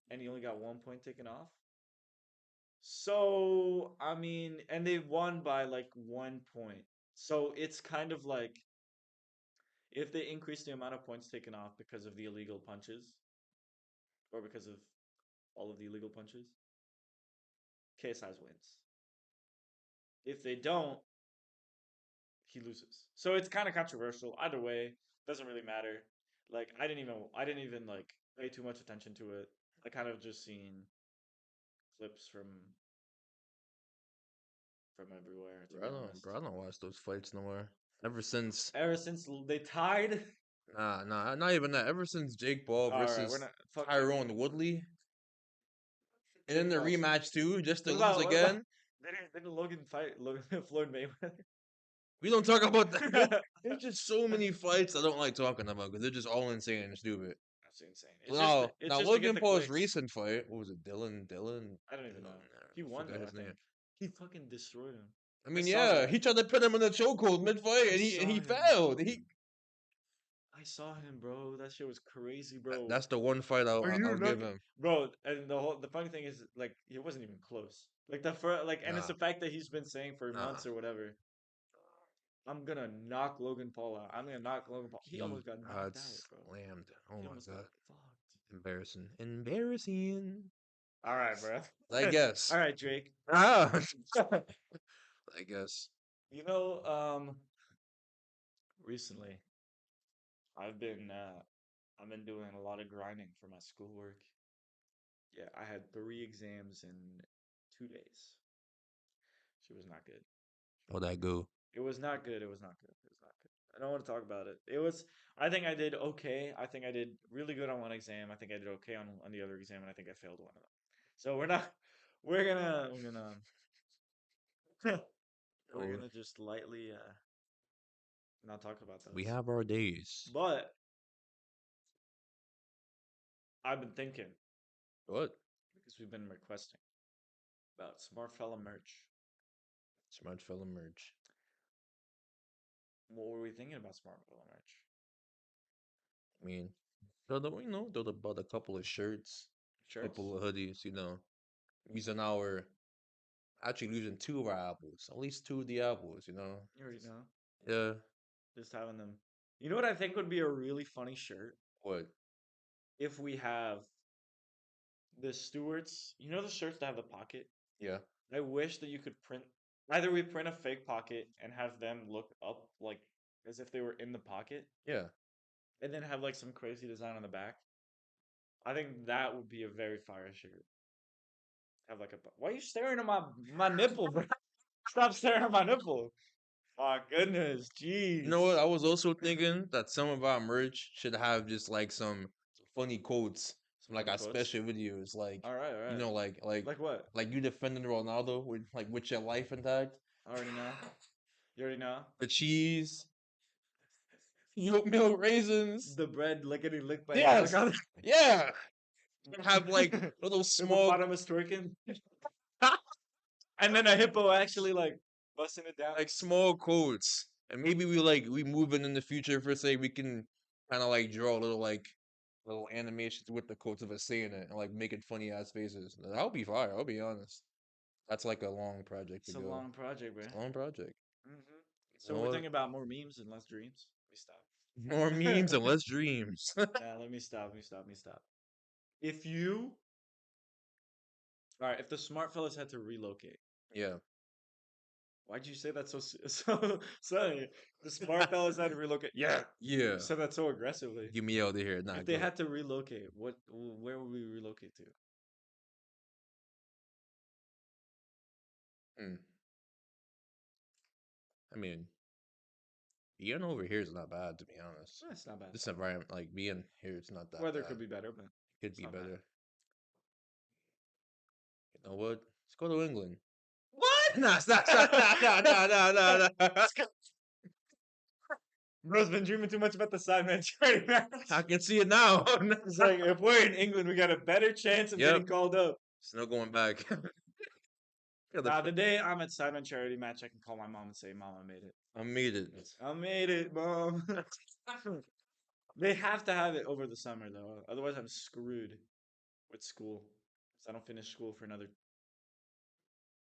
and he only got 1 point taken off. So, I mean, and they won by like 1 point. So it's kind of like if they increase the amount of points taken off because of the illegal punches or because of all of the illegal punches, KSI's wins. If they don't, he loses. So it's kind of controversial. Either way, doesn't really matter. Like I didn't even like pay too much attention to it. I kind of just seen clips from everywhere, to be honest. Bro, I don't watch those fights no more. Ever since, Ever since they tied, nah, not even that. Ever since Jake Paul all right, we're versus not fucking Tyrone Woodley, and then Jake the Paul's. rematch too, just to What lose about what about again. didn't Logan fight Logan Floyd Mayweather? We don't talk about that. There's just so many fights I don't like talking about because they're just all insane and stupid. That's insane. Now, It's now just to get Logan the Paul's clicks. recent fight, what was it? Dylan, I don't even know. He I won forgot though, I his name. think. He fucking destroyed him. I I mean, saw yeah, that. he tried to put him in a chokehold mid fight, I and saw he him. failed. He I saw him, bro. That shit was crazy, bro. that's the one fight Are you I'll not, give him. bro? And the funny thing is, like, it wasn't even close. Like the first, like, and it's Nah, the fact that he's been saying for nah. months or whatever. I'm gonna knock Logan Paul out. I'm gonna knock Logan Paul. He He almost got got knocked out, bro. slammed. Oh He my almost got god, fucked. embarrassing, embarrassing. All right, bro. I guess. All right, Drake. Ah, I guess. You know, recently I've been uh I've been doing a lot of grinding for my schoolwork. Yeah, I had 3 exams in 2 days. She was not good. Oh, that go. It was not good. It was not good. It was not good. I don't want to talk about it. It was. I think I did okay. I think I did really good on one exam. I think I did okay on the other exam, and I think I failed one of them. So we're not. We're Oh, gonna just lightly not talk about we those. have our days. But I've been thinking What? because we've been requesting about Smart Fella merch. Smart fella merch. What were we thinking about Smart Fella merch? I mean, they're about a couple of shirts, Shirts? couple of hoodies. Using our actually using two of our apples, at least two of the apples. You already know. Yeah. Just having them. You know what I think would be a really funny shirt What? if we have the Stewarts. You know the shirts that have the pocket. Yeah. I wish that you could print. Either we print a fake pocket and have them look up like as if they were in the pocket, Yeah. and then have like some crazy design on the back. I think that would be a very fire shirt. Have like a. Why are you staring at my nipple, bro? Stop staring at my nipple. My goodness, You know what? jeez. I was also thinking that some of our merch should have just like some funny quotes, some like Funny our quotes. special videos, All you right. know, Like what? like you defending Ronaldo with your life intact. I already know. You already know. The cheese, milk raisins. The bread like getting licked by Yes, avocado. yeah. Have like little small, Hippopotamus twerking. And then a hippo actually like busting it down. like small quotes, and maybe we move in the future for say we can kind of like draw little animations with the quotes of us saying it and like making funny ass faces. That'll be fire. I'll be honest. That's like a long project to It's a go. long project, bro. It's a long project. You So know we're what? thinking about more memes and less dreams. More Let me memes and stop. less dreams. Nah, let me stop. If you, all right, if the smart fellas had to relocate, Yeah. why'd you say that so sorry? The smart fellas had to relocate. Yeah, you Yeah. said that so aggressively. Get me out of here. If Not they good. had to relocate, where would we relocate to? Hmm. I mean, being over here is not bad to be honest. That's not bad. This environment, like being here, it's not that Weather bad. could be better, but Could it's be not bad. better. You know what? Let's go to England. What? Nah, stop, stop, nah, nah, nah, nah, nah, nah. Bro's been dreaming too much about the Sidemen charity I match. can see it now. It's like if we're in England, we got a better chance of Yep. getting called up. There's no going back. Yeah, Now, the day I'm at Sidemen charity match, I can call my mom and say, "Mom, I made it. I made it. I made it, mom." They have to have it over the summer though, otherwise I'm screwed with school. 'Cause I don't finish school for another.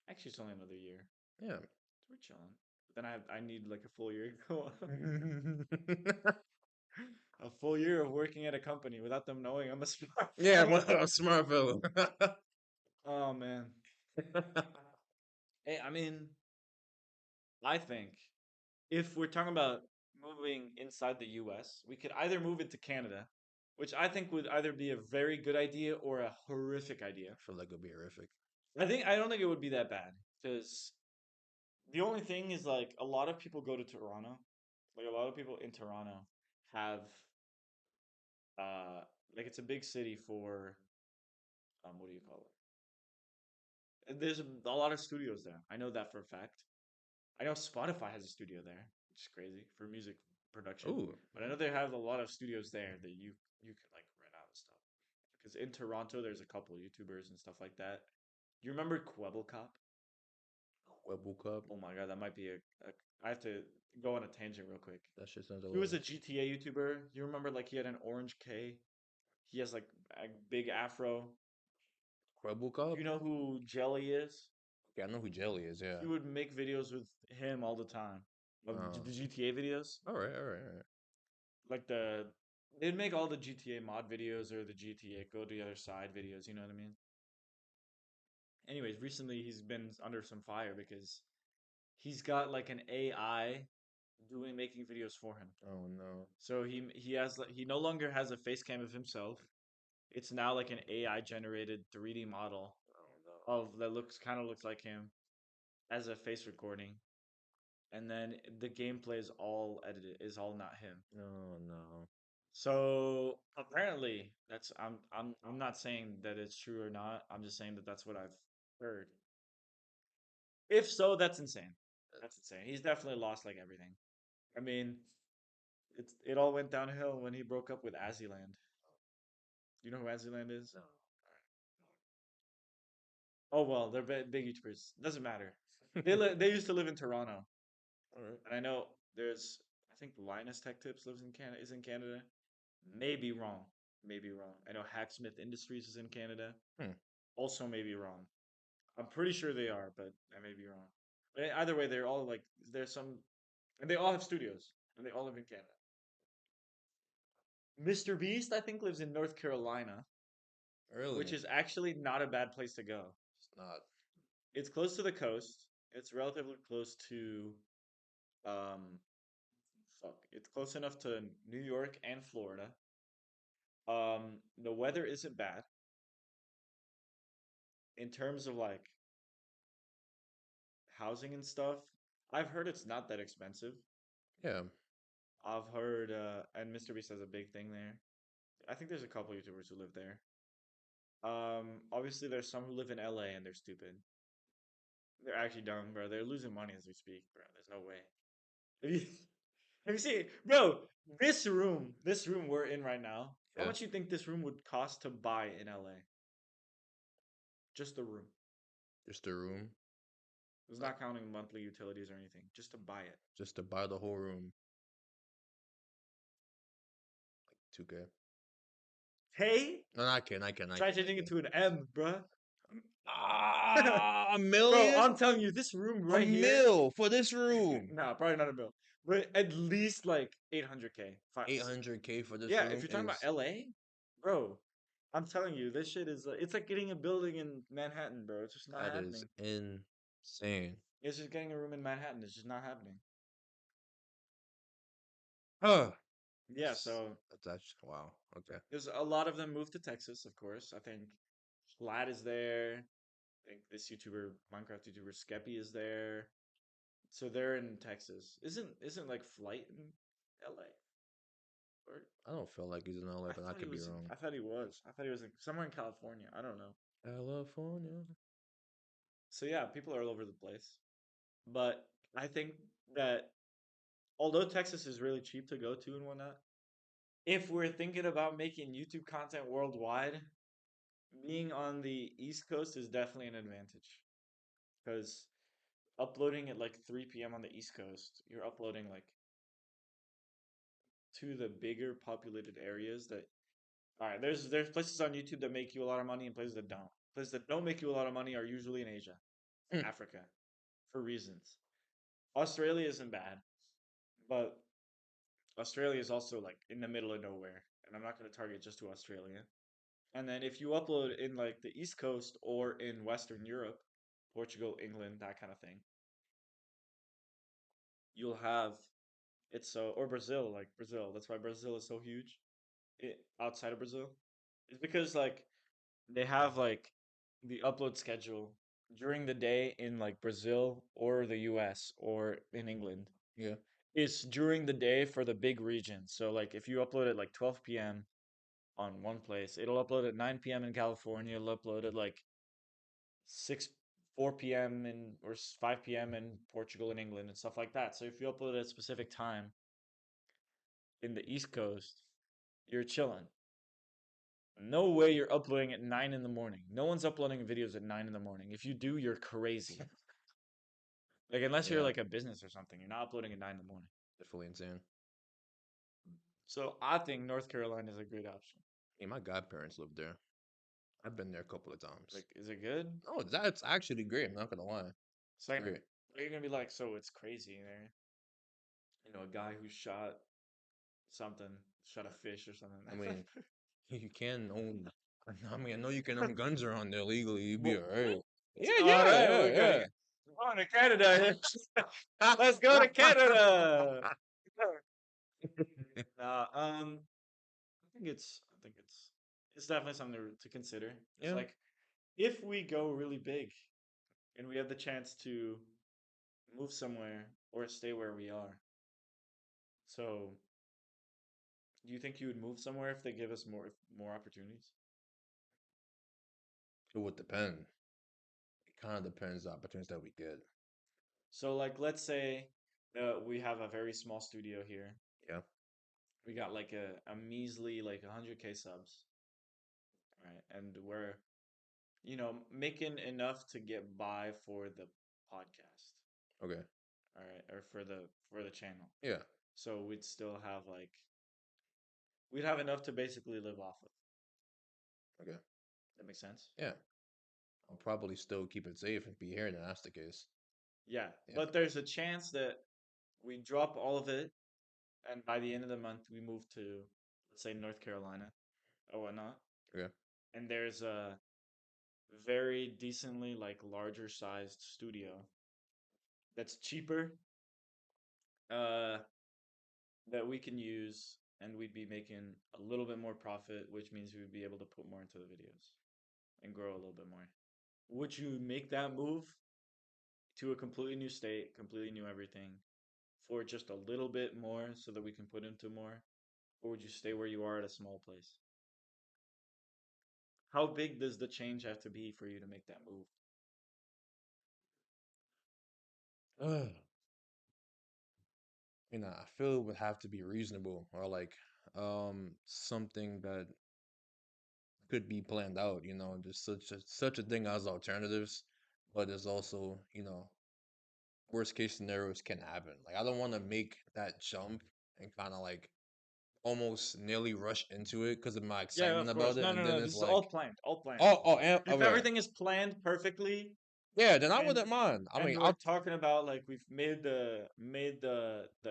Actually, it's only another year. Yeah. So we're chilling. But then I need like a full year. to go on. A full year of working at a company without them knowing I'm a smart Yeah, fellow. I'm a smart fellow. Oh man. Hey, I mean, I think if we're talking about moving inside the US, we could either move into Canada, which I think would either be a very good idea or a horrific idea. I feel like it'll be horrific. I don't think it would be that bad because the only thing is like a lot of people go to Toronto. Like a lot of people in Toronto have uh like it's a big city for what do you call it? There's a lot of studios there. I know that for a fact. I know Spotify has a studio there, which is crazy for music production. Ooh, But I know they have a lot of studios there that you can like rent out and stuff. Because in Toronto, there's a couple YouTubers and stuff like that. You remember Cop? Webble Cup. Oh my god, that might be a. I have to go on a tangent real quick. That shit sounds He was a hilarious. GTA YouTuber. You remember like he had an orange K. He has like a big afro. Webble You Cup? know who Jelly is? Yeah, I know who Jelly is, yeah. He would make videos with him all the time of Oh. the GTA videos. Alright, alright, alright. Like they'd make all the GTA mod videos or the GTA go to the other side videos, you know what I mean? Anyways, recently he's been under some fire because he's got like an AI doing making videos for him. Oh no. So he no longer has a face cam of himself. It's now like an AI generated 3D model Oh no. of that looks like him as a face recording. And then the gameplay is all edited, is all not him. No, no. So apparently, I'm not saying that it's true or not. I'm just saying that that's what I've heard. If so, that's insane. That's insane. He's definitely lost like everything. I mean, it all went downhill when he broke up with Aziland. You know who Aziland is? No. Oh well, they're big YouTubers. Doesn't matter. They used to live in Toronto, Alright. and I know there's I think Linus Tech Tips lives in Canada is in Canada. Maybe wrong. Maybe wrong. I know Hacksmith Industries is in Canada. Hmm. Also may be wrong. I'm pretty sure they are, but I may be wrong. But either way, they're all like there's some, and they all have studios, and they all live in Canada. Mr. Beast, I think, lives in North Carolina, which Really? is actually not a bad place to go. It's not. It's close to the coast. It's relatively close to, um, fuck. It's close enough to New York and Florida. The weather isn't bad in terms of like housing and stuff, I've heard it's not that expensive. Yeah, I've heard, and Mr. Beast has a big thing there. I think there's a couple YouTubers who live there. Obviously there's some who live in LA and they're stupid. They're actually dumb, bro. They're losing money as we speak, bro. There's no way. Have you, have you seen, bro? This room we're in right now. How yeah. much you think this room would cost to buy in LA? Just the room. Just a room, It's like not counting monthly utilities or anything. Just to buy it. just to buy the whole room, 2K. Hey, No, not kidding. I can. I try can. I changing it can. to an M, bruh. A Bro, I'm million? telling you, this room A right here. mil for this room. Nah, probably not a bill, but at least like 800K. 800K for this Yeah, if room you're talking about is LA, bro, I'm telling you, this shit is it's like getting a building in Manhattan, bro. It's just not that is happening. insane. It's just getting a room in Manhattan. It's just not happening. Huh. Yeah, so That's actually wow. Okay. there's a lot of them moved to Texas, of course. I think Vlad is there. I think this YouTuber, Minecraft YouTuber Skeppy is there. So they're in Texas. Isn't like Flight in LA? Or I don't feel like he's in LA, I but I thought he could be was in, wrong. I thought he was. I thought he was in, somewhere in California. I don't know. California. So yeah, people are all over the place. But I think that although Texas is really cheap to go to and whatnot, if we're thinking about making YouTube content worldwide, being on the East Coast is definitely an advantage. Because uploading at like 3 p.m. on the East Coast, you're uploading like to the bigger populated areas that all right, there's places on YouTube that make you a lot of money and places that don't. Places that don't make you a lot of money are usually in Asia, Hmm. Africa, for reasons. Australia isn't bad, but Australia is also like in the middle of nowhere, and I'm not going to target just to Australia. And then if you upload in like the East Coast or in Western Europe, Portugal, England, that kind of thing, you'll have it's so or Brazil, like Brazil. That's why Brazil is so huge. Outside of Brazil, it's because like they have like the upload schedule during the day in like Brazil or the US or in England. Yeah. It's during the day for the big regions. So like if you upload at like 12 p.m. on one place, it'll upload at 9 p.m. in California, it'll upload at like 6 4 p.m. in or 5 p.m. in Portugal and England and stuff like that. So if you upload at a specific time in the East Coast, you're chilling. No way you're uploading at 9 in the morning. No one's uploading videos at 9 in the morning. If you do, you're crazy. Like, unless you're Yeah. like a business or something, you're not uploading at 9 in the morning. Definitely insane. So I think North Carolina is a great option. Hey, my godparents live there. I've been there a couple of Like, times. is it good? Oh, that's actually great. I'm not gonna lie. It's Second, great. you're gonna be like, so it's crazy there. You know, a guy who shot something, shot a fish or something. I mean, you can own. I mean, I know you can own guns around there legally. You'd be Well, alright. Yeah, all yeah, right, yeah, we're yeah. going. We're going to Canada. Let's go to Canada. Nah, I think it's definitely something to consider. It's Yeah. like if we go really big and we have the chance to move somewhere or stay where we are. So, do you think you would move somewhere if they give us more opportunities? It would depend. It kind of depends the opportunities that we get. So, like, let's say we have a very small studio here. Yeah. We got like a measly like 100K subs, right? And we're making enough to get by for the podcast, Okay. all right, or for the channel. Yeah. So we'd have enough to basically live off of. Okay. That makes sense? Yeah. I'll probably still keep it safe and be here. Then that's the case. Yeah, Yeah. but there's a chance that we drop all of it, and by the end of the month, we move to, let's say, North Carolina or whatnot. Okay. And there's a very decently like larger sized studio that's cheaper, uh, that we can use, and we'd be making a little bit more profit, which means we'd be able to put more into the videos and grow a little bit more. Would you make that move to a completely new state, completely new everything, for just a little bit more so that we can put into more? Or would you stay where you are at a small place? How big does the change have to be for you to make that move? I feel it would have to be reasonable or like something that could be planned out, there's such a thing as alternatives, but there's also, worst case scenarios can happen. Like I don't want to make that jump and kind of like almost nearly rush into it because of my Yeah, excitement of course. about it, No, and no, then no. it's This is like, all planned. All planned. If okay, everything is planned perfectly, yeah, then I and wouldn't mind. I and mean, we're talking about like we've made the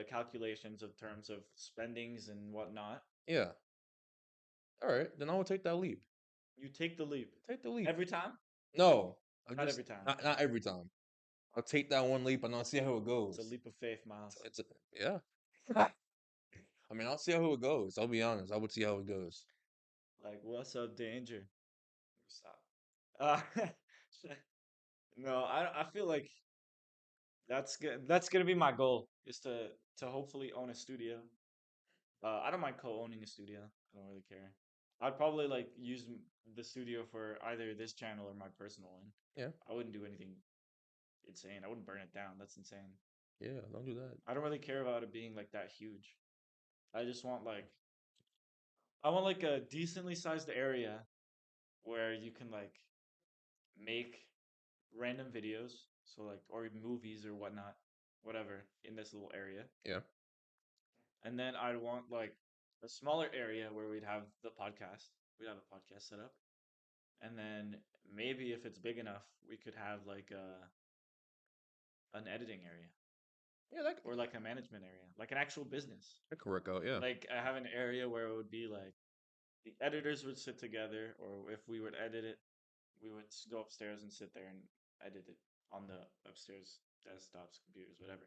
calculations of terms of spendings and whatnot, yeah, all right, then I will take that leap. you take the leap Take the leap. every time. No, I'm Not just every time. not every time. I'll take that one leap and I'll see how it It's a goes. leap of faith, Miles. Yeah. I mean, I'll see how it goes. I'll be honest. I would see how it goes. Like, what's up, danger? Stop. Uh, no, I feel like that's good. That's gonna be my goal is to hopefully own a studio. I don't mind co-owning a studio. I don't really care. I'd probably like use the studio for either this channel or my personal one. Yeah. I wouldn't do anything insane. I wouldn't burn it down. That's insane. Yeah. Don't do that. I don't really care about it being like that huge. I just want like I want like a decently sized area where you can like make random videos, so like or movies or whatnot, whatever in this little area. Yeah. And then I'd want like a smaller area where we'd have the podcast. We'd have a podcast set up. And then maybe if it's big enough, we could have like an editing area Yeah. That or like a management area, like an actual business. that could work out. Yeah. Like I have an area where it would be like the editors would sit together, or if we would edit it, we would go upstairs and sit there and edit it on the upstairs desktops, computers, whatever.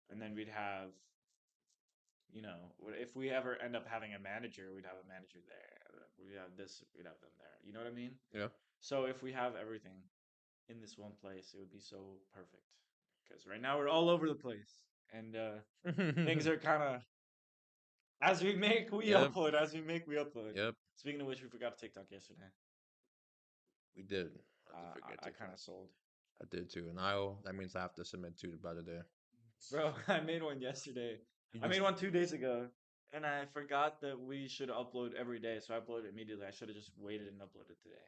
And then we'd have, if we ever end up having a manager, we'd have a manager there. We'd have this, we'd have them there. You know what I mean? Yeah. So if we have everything in this one place, it would be so perfect. Because right now we're all over the place, and things are kind of as we make, we Yep. upload. As we make, we upload. Yep. Speaking of which, we forgot TikTok yesterday. We did. I did forget I kind TikTok. of sold, I did too. And that means I have to submit two by the day. bro. I made one yesterday. You I just made one 2 days ago, and I forgot that we should upload every day, so I uploaded immediately. I should have just waited and uploaded today.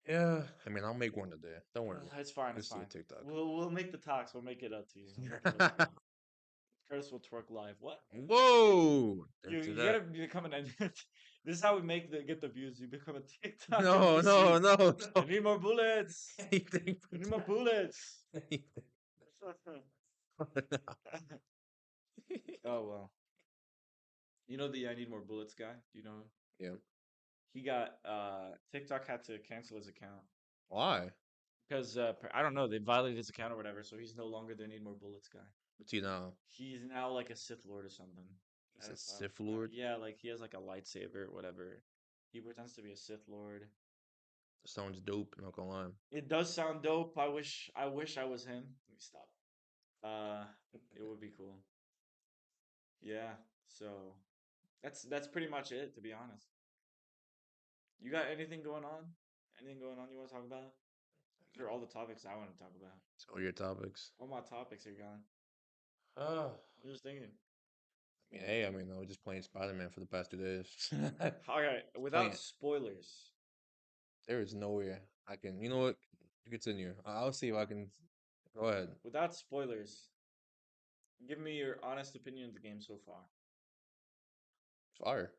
Yeah. I mean, I'll make one today. Don't worry. It's fine. It's Just do a fine. TikTok. We'll make the talks. We'll make it up to you. We'll make it up to you. Curtis will twerk live. What? Whoa! You Don't do you that. gotta become an. This is how we get the views. You become a TikTok No, no, NPC. no, I no. need more bullets. Anything I but need more bullets. anything. Oh well. You know the I need more bullets guy? Do you know him? Yeah. He got TikTok had to cancel his account Why? because I don't know, they violated his account or whatever, so he's no longer the need more bullets guy. What's he now? He's now like a Sith Lord or something. He's a Sith Lord. Yeah, like he has like a lightsaber or whatever. He pretends to be a Sith Lord. Sounds dope. Not gonna lie. It does sound dope. I wish I was him. Let me stop. Uh, it would be cool. Yeah. So that's pretty much it, to be honest. You got anything going on? Anything going on you want to talk about? These are all the topics I want to talk about. So your topics. All my topics are gone. Uh, I'm just thinking. hey, I mean, I was just playing Spider-Man for the past 2 days. Okay, without Playing. spoilers. There is nowhere I can. You know what? You continue. I'll see if I can. Go ahead. Without spoilers, give me your honest opinion of the game so far. Fire.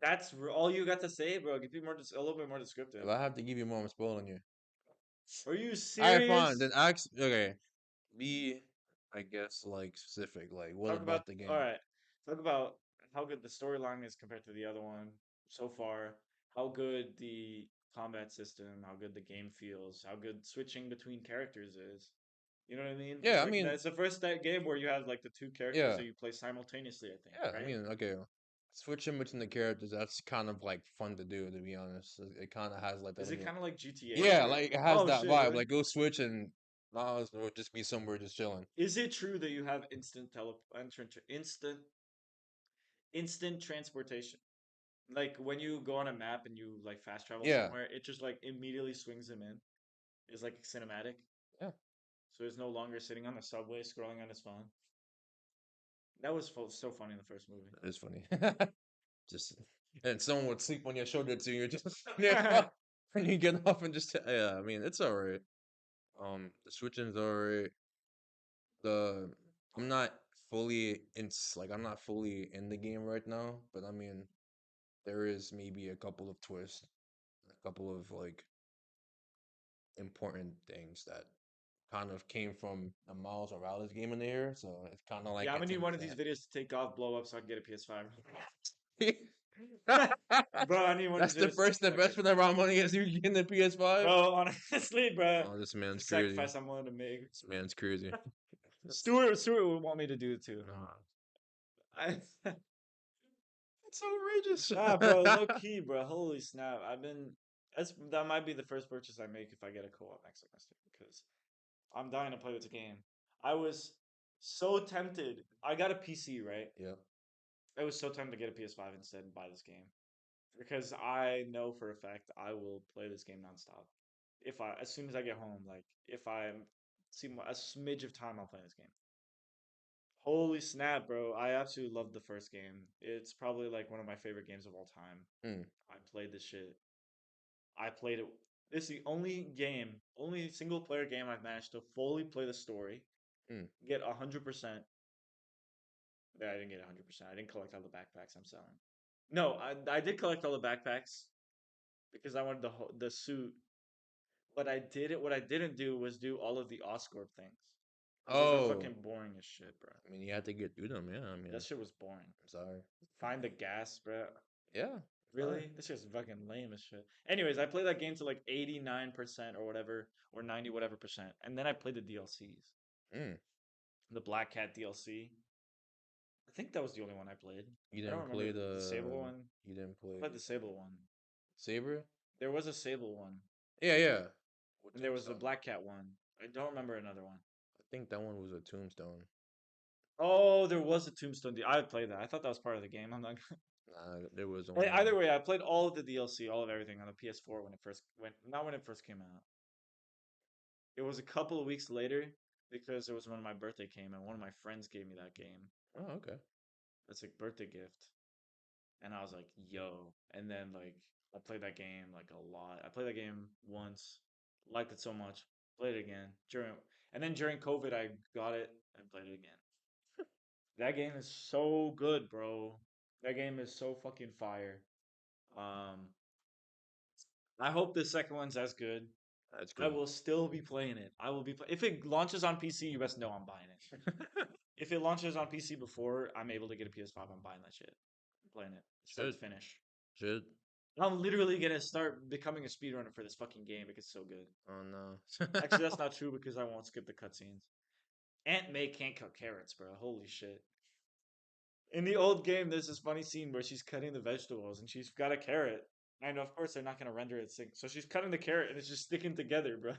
That's all you got to say, bro. Give me a little bit more If descriptive. I have to give you more, I'm spoiling you. Are you All right, fine. serious? Then ask. Okay. Be, I guess, like specific. Like, what Talk about about the all game? right. Talk about how good the storyline is compared to the other one so far. How good the combat system, how good the game feels, how good switching between characters is. You know what I mean? Yeah, I mean, It's the first that game where you have like the two characters yeah, that you play simultaneously, I think, yeah. I right? mean, okay. Switching between the characters, that's kind of like fun to do, to be honest. It kind of has like that Is it little. kind of like GTA Yeah, or like it has oh that shit, vibe. really? Like go switch and Nah, it would just be somewhere just chilling. Is it true that you have instant transportation? Like when you go on a map and you like fast travel Yeah, somewhere, it just like immediately swings him in. It's like cinematic. yeah, So he's no longer sitting on the subway scrolling on his phone. That was so funny in the first movie. it's funny. Just and someone would sleep on your shoulder too. You're just yeah, and you get off and just yeah. I mean, it's all right. The switching's all right. The I'm not fully I'm not fully in the game right now, but I mean, there is maybe a couple of twists, a couple of like important things that kind of came from the Miles Morales game in there, so it's kind of Yeah, like I'm it gonna need takes one of these that. videos to take off, blow up, so I can get a PS5. Bro, I need one of That's these videos to take the like best for the amount of money as you get the PS5. bro, honestly, bro, Oh, this the man's crazy. sacrifice I'm willing to make. This man's crazy. Stewart would want me to do it too. Nah, I, it's outrageous. nah, bro, low key, bro. Holy snap! That might be the first purchase I make if I get a co-op next semester because I'm dying to play this game. I was so tempted. I got a PC, right? Yeah. I was so tempted to get a PS5 instead and buy this game because I know for a fact I will play this game nonstop. If I, as soon as I get home, like if I see a smidge of time, I'll play this game. Holy snap, bro! I absolutely loved the first game. It's probably like one of my favorite games of all time. Mm, I played this shit. I played it. This is the only game, only single player game I've managed to fully play the story, mm. get 100%. Yeah, I didn't get 100%. I didn't collect all the backpacks I'm selling. No, I did collect all the backpacks because I wanted the suit. What I didn't do was do all of the Oscorp things because those are Oh, fucking boring as shit, bro. I mean, you had to get through them. Yeah, I That mean, shit was boring. I'm sorry. Find the gas, bro. Yeah, sorry. Really? This shit's fucking lame as shit. Anyways, I played that game to like 89% or whatever, or 90 whatever percent, and then I played the DLCs. Mm. The Black Cat DLC. I think that was the only one I played. You I don't didn't remember play the Sable the. one. You didn't I play played the Sable one. Saber. There was a Sable one, Yeah, yeah. With and there was the Tombstone. Black Cat one. I don't remember another one. I think that one was a Tombstone. Oh, there was a Tombstone. I would play that. I thought that was part of the game. I'm not. Nah, there was Hey, only one. either way, I played all of the DLC, all of everything on the PS4 when it first went. Not when it first came out. It was a couple of weeks later because it was when my birthday came and one of my friends gave me that game. Oh, okay. That's a birthday gift. And I was like, yo. And then like I played that game like a lot. I played that game once, liked it so much, played it again. During COVID I got it and played it again. That game is so good, bro. That game is so fucking fire. Um I hope the second one's as good. That's I good. will still be playing it. I will be if it launches on PC, you best know I'm buying it. If it launches on PC before I'm able to get a PS5, I'm buying that shit. I'm playing it start Should to finish. should. I'm literally gonna start becoming a speedrunner for this fucking game because it's so good. Oh no. Actually, that's not true because I won't skip the cutscenes. Aunt May can't cut carrots, bro. Holy shit. In the old game, there's this funny scene where she's cutting the vegetables and she's got a carrot. And of course, they're not gonna render it sync. So she's cutting the carrot and it's just sticking together, bro.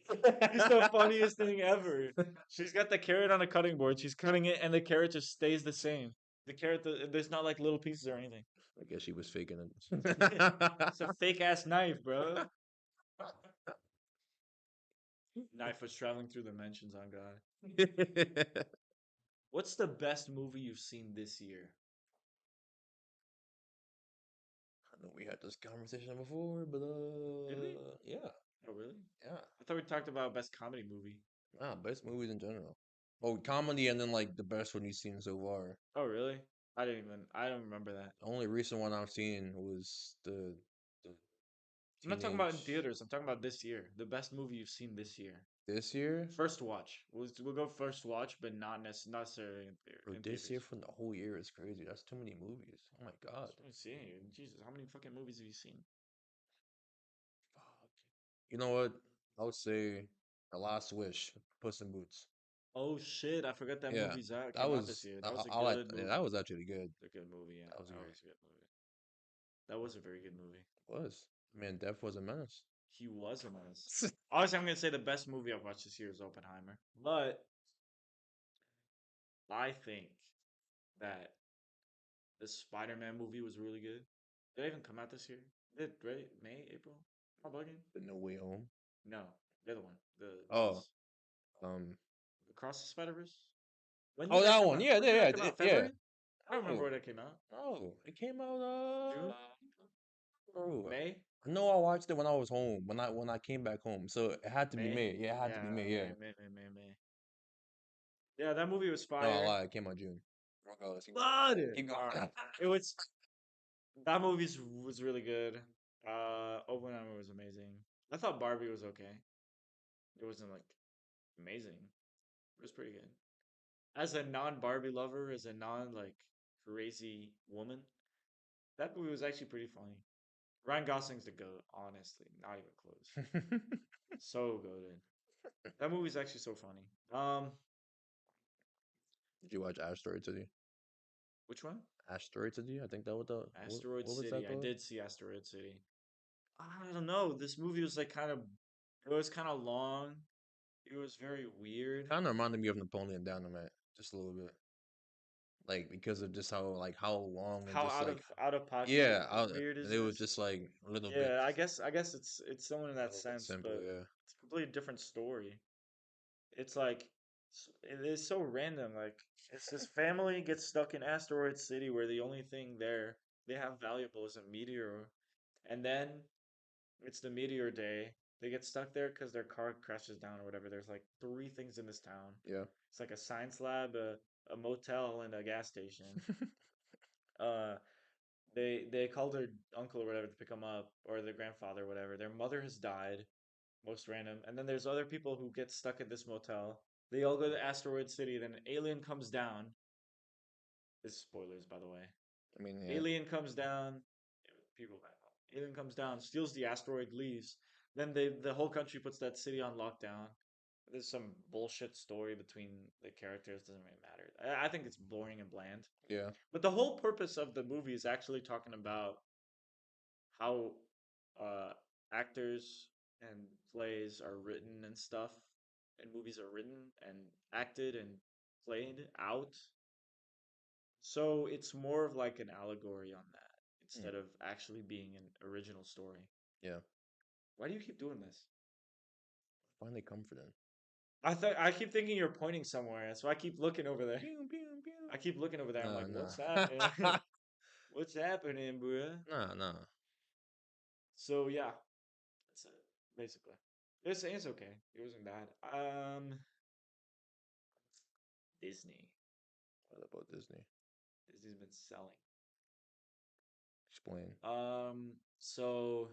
It's the funniest thing ever. She's got the carrot on a cutting board. She's cutting it, and the carrot just stays the same. There's not like little pieces or anything. I guess she was faking It's a fake ass knife, bro. Knife was traveling through the dimensions on God. it. What's the best movie you've seen this year? I know we had this conversation before, but Did we? yeah, Oh, really? yeah. I thought we talked about best comedy movie. Nah, best movies in general. Oh, comedy and then like the best one you've seen so far. Oh, really? I don't remember that. The only recent one I've seen was the I'm not talking about in teenage theaters. I'm talking about this year. The best movie you've seen this year. this year. First watch. We'll go first watch, but not necessarily Bro, in this year theaters. from the whole year is crazy. That's too many movies. Oh my god. Let me see. Jesus, how many fucking movies have you seen? Fuck. You know what? I would say The Last Wish, Puss in Boots. Oh shit, I forgot that Yeah, movie's out. that Came out this was year. That was a I like good yeah, that movie. was actually good. A good movie, yeah. That was That good. was a good movie. That was a very good movie. It was. Man, Death was a menace. he was a mess. Obviously, I'm gonna say the best movie I've watched this year is Oppenheimer, but I think that the Spider-Man movie was really good. Did it even come out this year? Did right? May, April? Am I bugging? The No Way Home. No, the other one. The Oh, this um, Across the Spider Verse. When did oh, that that come one. out? Yeah, When yeah, did that yeah, come out? yeah. February? I don't remember Oh, when that came out. oh, it came out. June? Bro, May? I know I watched it when I was home. When I came back home, so it had to be May? May. Yeah, it had to be Yeah, May. May, Yeah. May, May, May, May. Yeah, that movie was No, I fire. lied. It came out June. Regardless, keep going. But Keep all right, going. it was that movie was really good. Oppenheimer was amazing. I thought Barbie was okay. It wasn't like amazing. It was pretty good. As a non-Barbie lover, as a non like crazy woman, that movie was actually pretty funny. Ryan Gosling's the goat, honestly, not even close. So good. That movie's actually so funny. Did you watch Asteroid City? Which one? Asteroid City? I think that what the Asteroid what was that City. I called? did see Asteroid City. I don't know. This movie was like it was kind of long. It was very weird. Kind of reminded me of Napoleon Dynamite, just a little bit, like because of just how long and How just like out of pocket yeah, and weird is it was this? just like Yeah, I guess it's similar in a that little bit sense, simple. but Yeah, it's a completely different story. It's like it is so random. Like it's this family gets stuck in Asteroid City where the only thing there they have valuable is a meteor, and then it's the meteor day. They get stuck there because their car crashes down or whatever. There's like three things in this town. yeah. It's like a science lab, a motel, and a gas station. Uh, they called their uncle or whatever to pick them up, or their grandfather or whatever. Their mother has died, most random. And then there's other people who get stuck at this motel. They all go to Asteroid City. Then an alien comes down. This is spoilers, by the way. I mean, yeah, Alien comes down. People back home. Alien comes down, steals the asteroid, leaves. Then the whole country puts that city on lockdown. There's some bullshit story between the characters. Doesn't really matter. I think it's boring and bland. yeah. But the whole purpose of the movie is actually talking about how uh, actors and plays are written and stuff, and movies are written and acted and played out. So it's more of like an allegory on that Hmm, instead of actually being an original story. yeah. Why do you keep doing this? Find it comforting. I keep thinking you're pointing somewhere, so I keep looking over there. Pew pew pew. I keep looking over there. I'm No, like, no, what's happening? What's happening, bro? no, no. So yeah, that's it basically. It's okay. It wasn't bad. Disney. What about Disney? Disney's been selling. Explain. So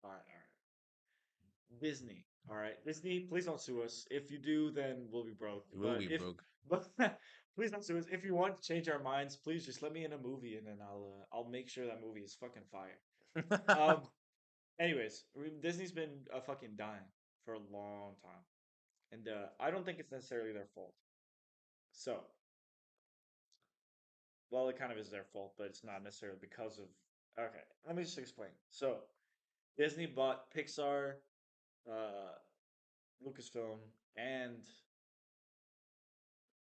all right. Disney. All right, Disney. Please don't sue us. If you do, then we'll be broke. It will But be if broke. but please don't sue us. If you want to change our minds, please just let me in a movie, and then I'll make sure that movie is fucking fire. Um. Anyways, Disney's been a fucking dime for a long time, and I don't think it's necessarily their fault. So, well, it kind of is their fault, but it's not necessarily because of. Okay, let me just explain. So, Disney bought Pixar, uh, Lucasfilm, and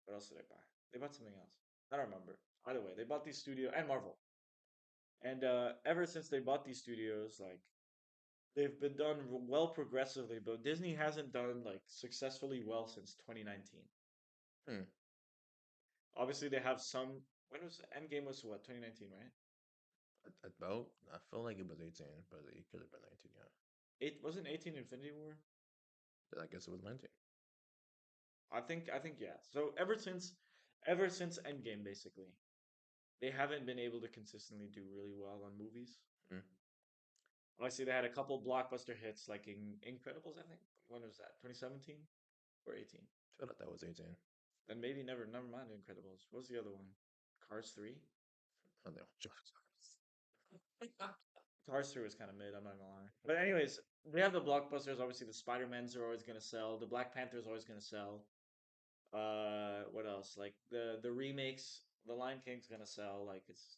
what else did they buy? They bought something else. I don't remember. Either way, they bought these studios and Marvel. And ever since they bought these studios, like they've been done well progressively, but Disney hasn't done like successfully well since 2019. Hmm. Obviously, they have some. When was Endgame? Was what 2019, right? About, I feel like it was 18, but it could have been 19. Yeah, It wasn't 18 Infinity War. I guess it was 19. I think yeah. So ever since Endgame, basically, they haven't been able to consistently do really well on movies. Hmm. Obviously, they had a couple blockbuster hits like in Incredibles, I think. When was that? 2017 or 18? I feel like that was 18. Then maybe never mind Incredibles. What was the other one? Cars 3? Oh, they were jokes. Cars 3 was kind of mid, I'm not gonna lie. But anyways, they have the blockbusters. Obviously, the Spider-Mans are always gonna sell. The Black Panther's always gonna sell. What else? Like the remakes, The Lion King's gonna sell. Like it's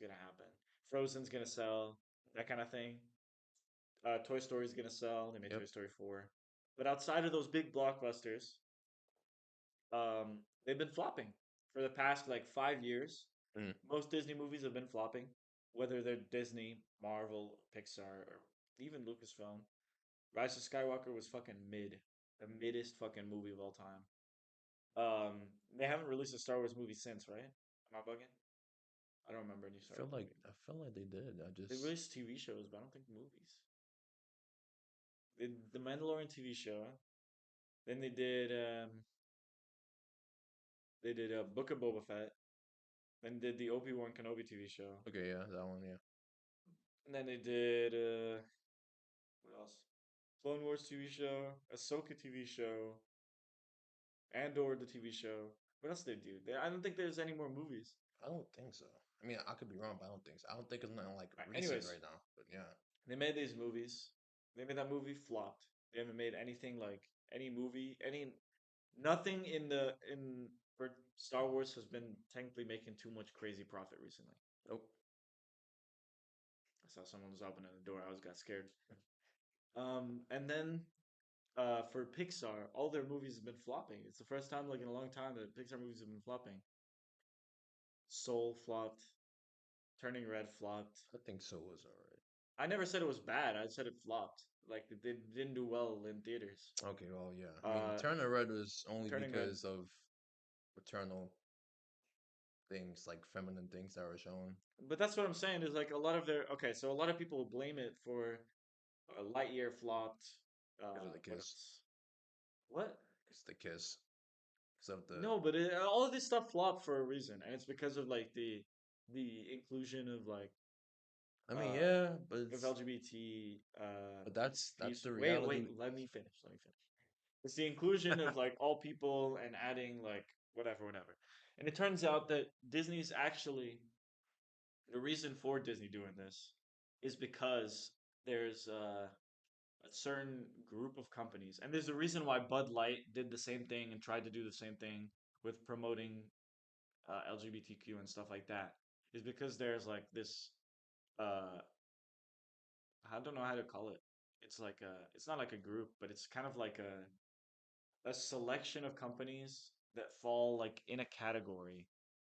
gonna happen. Frozen's gonna sell. That kind of thing. Toy Story's gonna sell. They made Yep. Toy Story 4. But outside of those big blockbusters, they've been flopping for the past like 5 years. Mm. Most Disney movies have been flopping, whether they're Disney, Marvel, Pixar, or even Lucasfilm. Rise of Skywalker was fucking mid, the middest fucking movie of all time. Um, they haven't released a Star Wars movie since, right? Am I bugging? I don't remember any Star Wars movie. I feel like they did. I They just released TV shows, but I don't think movies. They did the Mandalorian TV show. Then they did a Book of Boba Fett. Then did the Obi-Wan Kenobi TV show. okay. Yeah, that one. Yeah, And then they did what else? Clone Wars TV show, Ahsoka TV show, Andor the TV show. What else did they do? I don't think there's any more movies. I don't think so. I mean, I could be wrong, but I don't think so. I don't think it's nothing like recent Anyways, right now. But yeah, they made these movies. They made that movie flopped. They haven't made anything like any movie, any nothing in the in for Star Wars has been technically making too much crazy profit recently. nope. I saw someone was opening the door. I was got scared. And then for Pixar, all their movies have been flopping. It's the first time like in a long time that Pixar movies have been flopping. Soul flopped. Turning Red flopped. I think so was alright. I never said it was bad. I said it flopped. Like they didn't do well in theaters. Okay, well, yeah. I mean, Uh, Turner Red was only Turning Red. because of maternal things, like feminine things that were shown But that's what I'm saying is like a lot of their okay. So a lot of people blame it for Lightyear flopped. because of the What kiss, else? What? because the kiss, because of the. No, but all of this stuff flopped for a reason, and it's because of like the inclusion of like I mean, uh yeah, of LGBT but that's piece. the Wait, reality. let me finish. Let me finish. It's the inclusion of like all people and adding like whatever. And it turns out that Disney's actually the reason for Disney doing this is because there's a certain group of companies, and there's a reason why Bud Light did the same thing and tried to do the same thing with promoting LGBTQ and stuff like that, is because there's like this uh, I don't know how to call it. It's like it's not like a group, but it's kind of like a selection of companies that fall like in a category,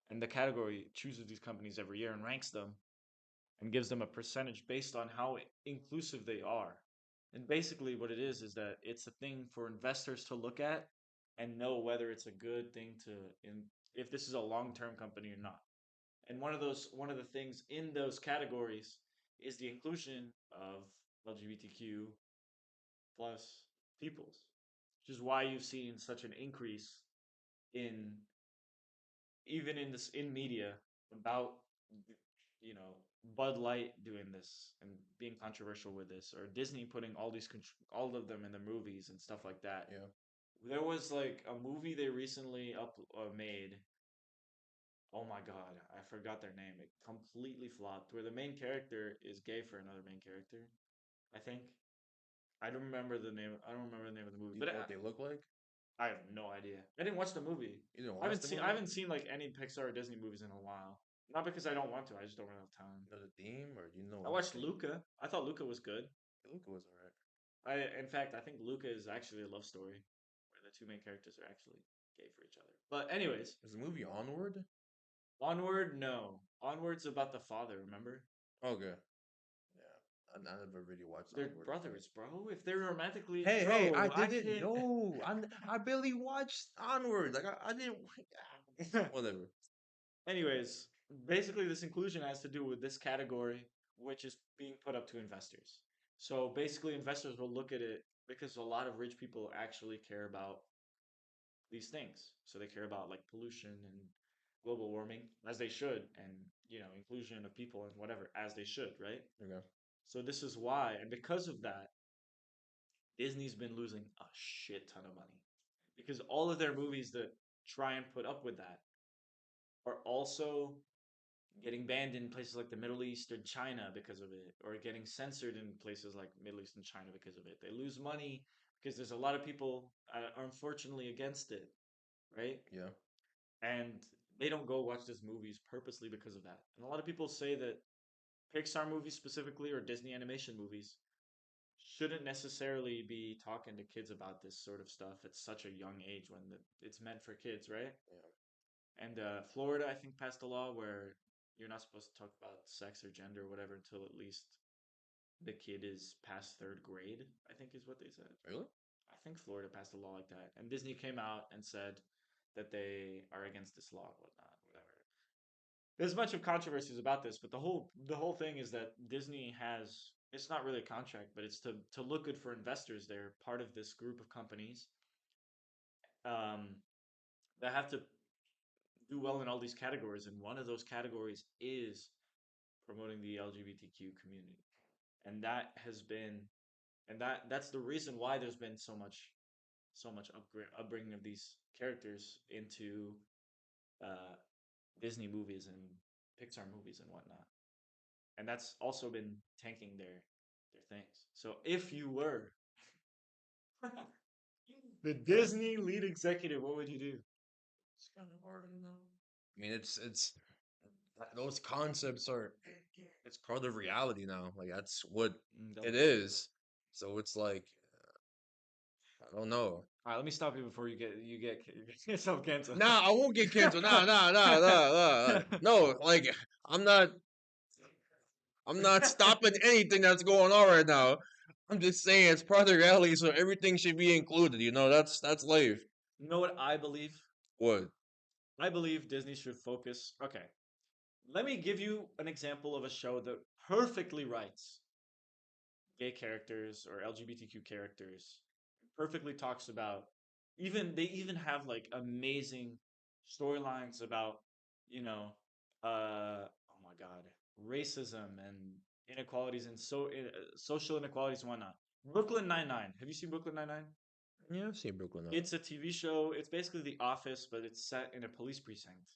and the category chooses these companies every year and ranks them and gives them a percentage based on how inclusive they are. And basically, what it is that it's a thing for investors to look at and know whether it's a good thing to in if this is a long-term company or not. And one of the things in those categories is the inclusion of LGBTQ plus peoples, which is why you've seen such an increase in even in this in media about you know Bud Light doing this and being controversial with this, or Disney putting all of them in the movies and stuff like that. Yeah, There was like a movie they recently up made. Oh my God, I forgot their name. It completely flopped. Where the main character is gay for another main character. I think I don't remember the name. I don't remember the name of the movie, you but know what they look like. I have no idea. I didn't watch the movie. You didn't watch the I movie. haven't seen like any Pixar or Disney movies in a while. Not because I don't want to. I just don't really have time. You know the theme, or you know I watched anything? Luca. I thought Luca was good. Luca was alright. In fact, I think Luca is actually a love story where the two main characters are actually gay for each other. But anyways, Is the movie Onward? Onward, no. Onward's about the father. Remember? Okay, yeah. I never really watched They're Onward, but brothers, bro. If they're romantically, hey, I bro, I didn't can't. know. I barely watched Onward. Like I didn't. Whatever. Anyways, basically, this inclusion has to do with this category, which is being put up to investors. So basically, investors will look at it because a lot of rich people actually care about these things. So they care about like pollution and global warming, as they should, and inclusion of people and whatever, as they should, right? Okay. So this is why, and because of that, Disney's been losing a shit ton of money because all of their movies that try and put up with that are also getting banned in places like the Middle East or China because of it, or getting censored in places like Middle East and China because of it. They lose money because there's a lot of people are unfortunately against it, right? Yeah. And they don't go watch these movies purposely because of that. And a lot of people say that Pixar movies specifically or Disney animation movies shouldn't necessarily be talking to kids about this sort of stuff at such a young age when it's meant for kids, right? Yeah. And Florida, I think, passed a law where you're not supposed to talk about sex or gender or whatever until at least the kid is past third grade, I think is what they said. Really? I think Florida passed a law like that. And Disney came out and said that they are against this law, whatnot, whatever. There's a bunch of controversies about this, but the whole thing is that Disney has it's not really a contract, but it's to look good for investors. They're part of this group of companies um, that have to do well in all these categories, and one of those categories is promoting the LGBTQ community, and that has been and that's the reason why there's been so much upbringing of these characters into uh, Disney movies and Pixar movies and whatnot, and that's also been tanking their things. So if you were the Disney lead executive, what would you do? It's kind of hard to know. I mean, it's those concepts are it's part of reality now. Like that's what Don't it think so. is. So it's like I don't know. All right, let me stop you before you get yourself canceled. Nah, I won't get canceled. Nah. No, like I'm not. I'm not stopping anything that's going on right now. I'm just saying it's part of the reality, so everything should be included. You know, that's life. You know what I believe? What? I believe Disney should focus. Okay, let me give you an example of a show that perfectly writes gay characters or LGBTQ characters. Perfectly talks about they even have like amazing storylines about, you know, oh my God, racism and inequalities and social inequalities and whatnot. Brooklyn Nine-Nine. Have you seen Brooklyn Nine-Nine? Yeah, I've seen Brooklyn Nine. It's a TV show. It's basically The Office, but it's set in a police precinct.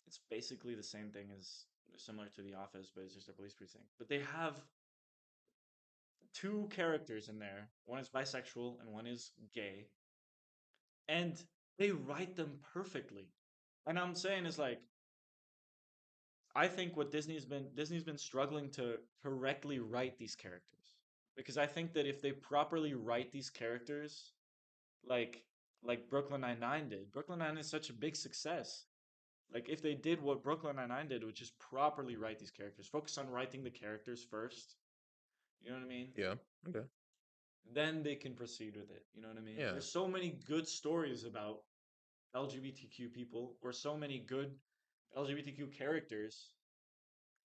It's basically the same thing as similar to The Office, but it's just a police precinct. But they have two characters in there. One is bisexual and one is gay, and they write them perfectly. And I'm saying is like I think what Disney's been struggling to correctly write these characters because I think that if they properly write these characters like like Brooklyn Nine-Nine did, Brooklyn Nine is such a big success. Like if they did what Brooklyn Nine-Nine did, which is properly write these characters, focus on writing the characters first. You know what I mean? Yeah. Okay. Then they can proceed with it. You know what I mean? Yeah. There's so many good stories about LGBTQ people or so many good LGBTQ characters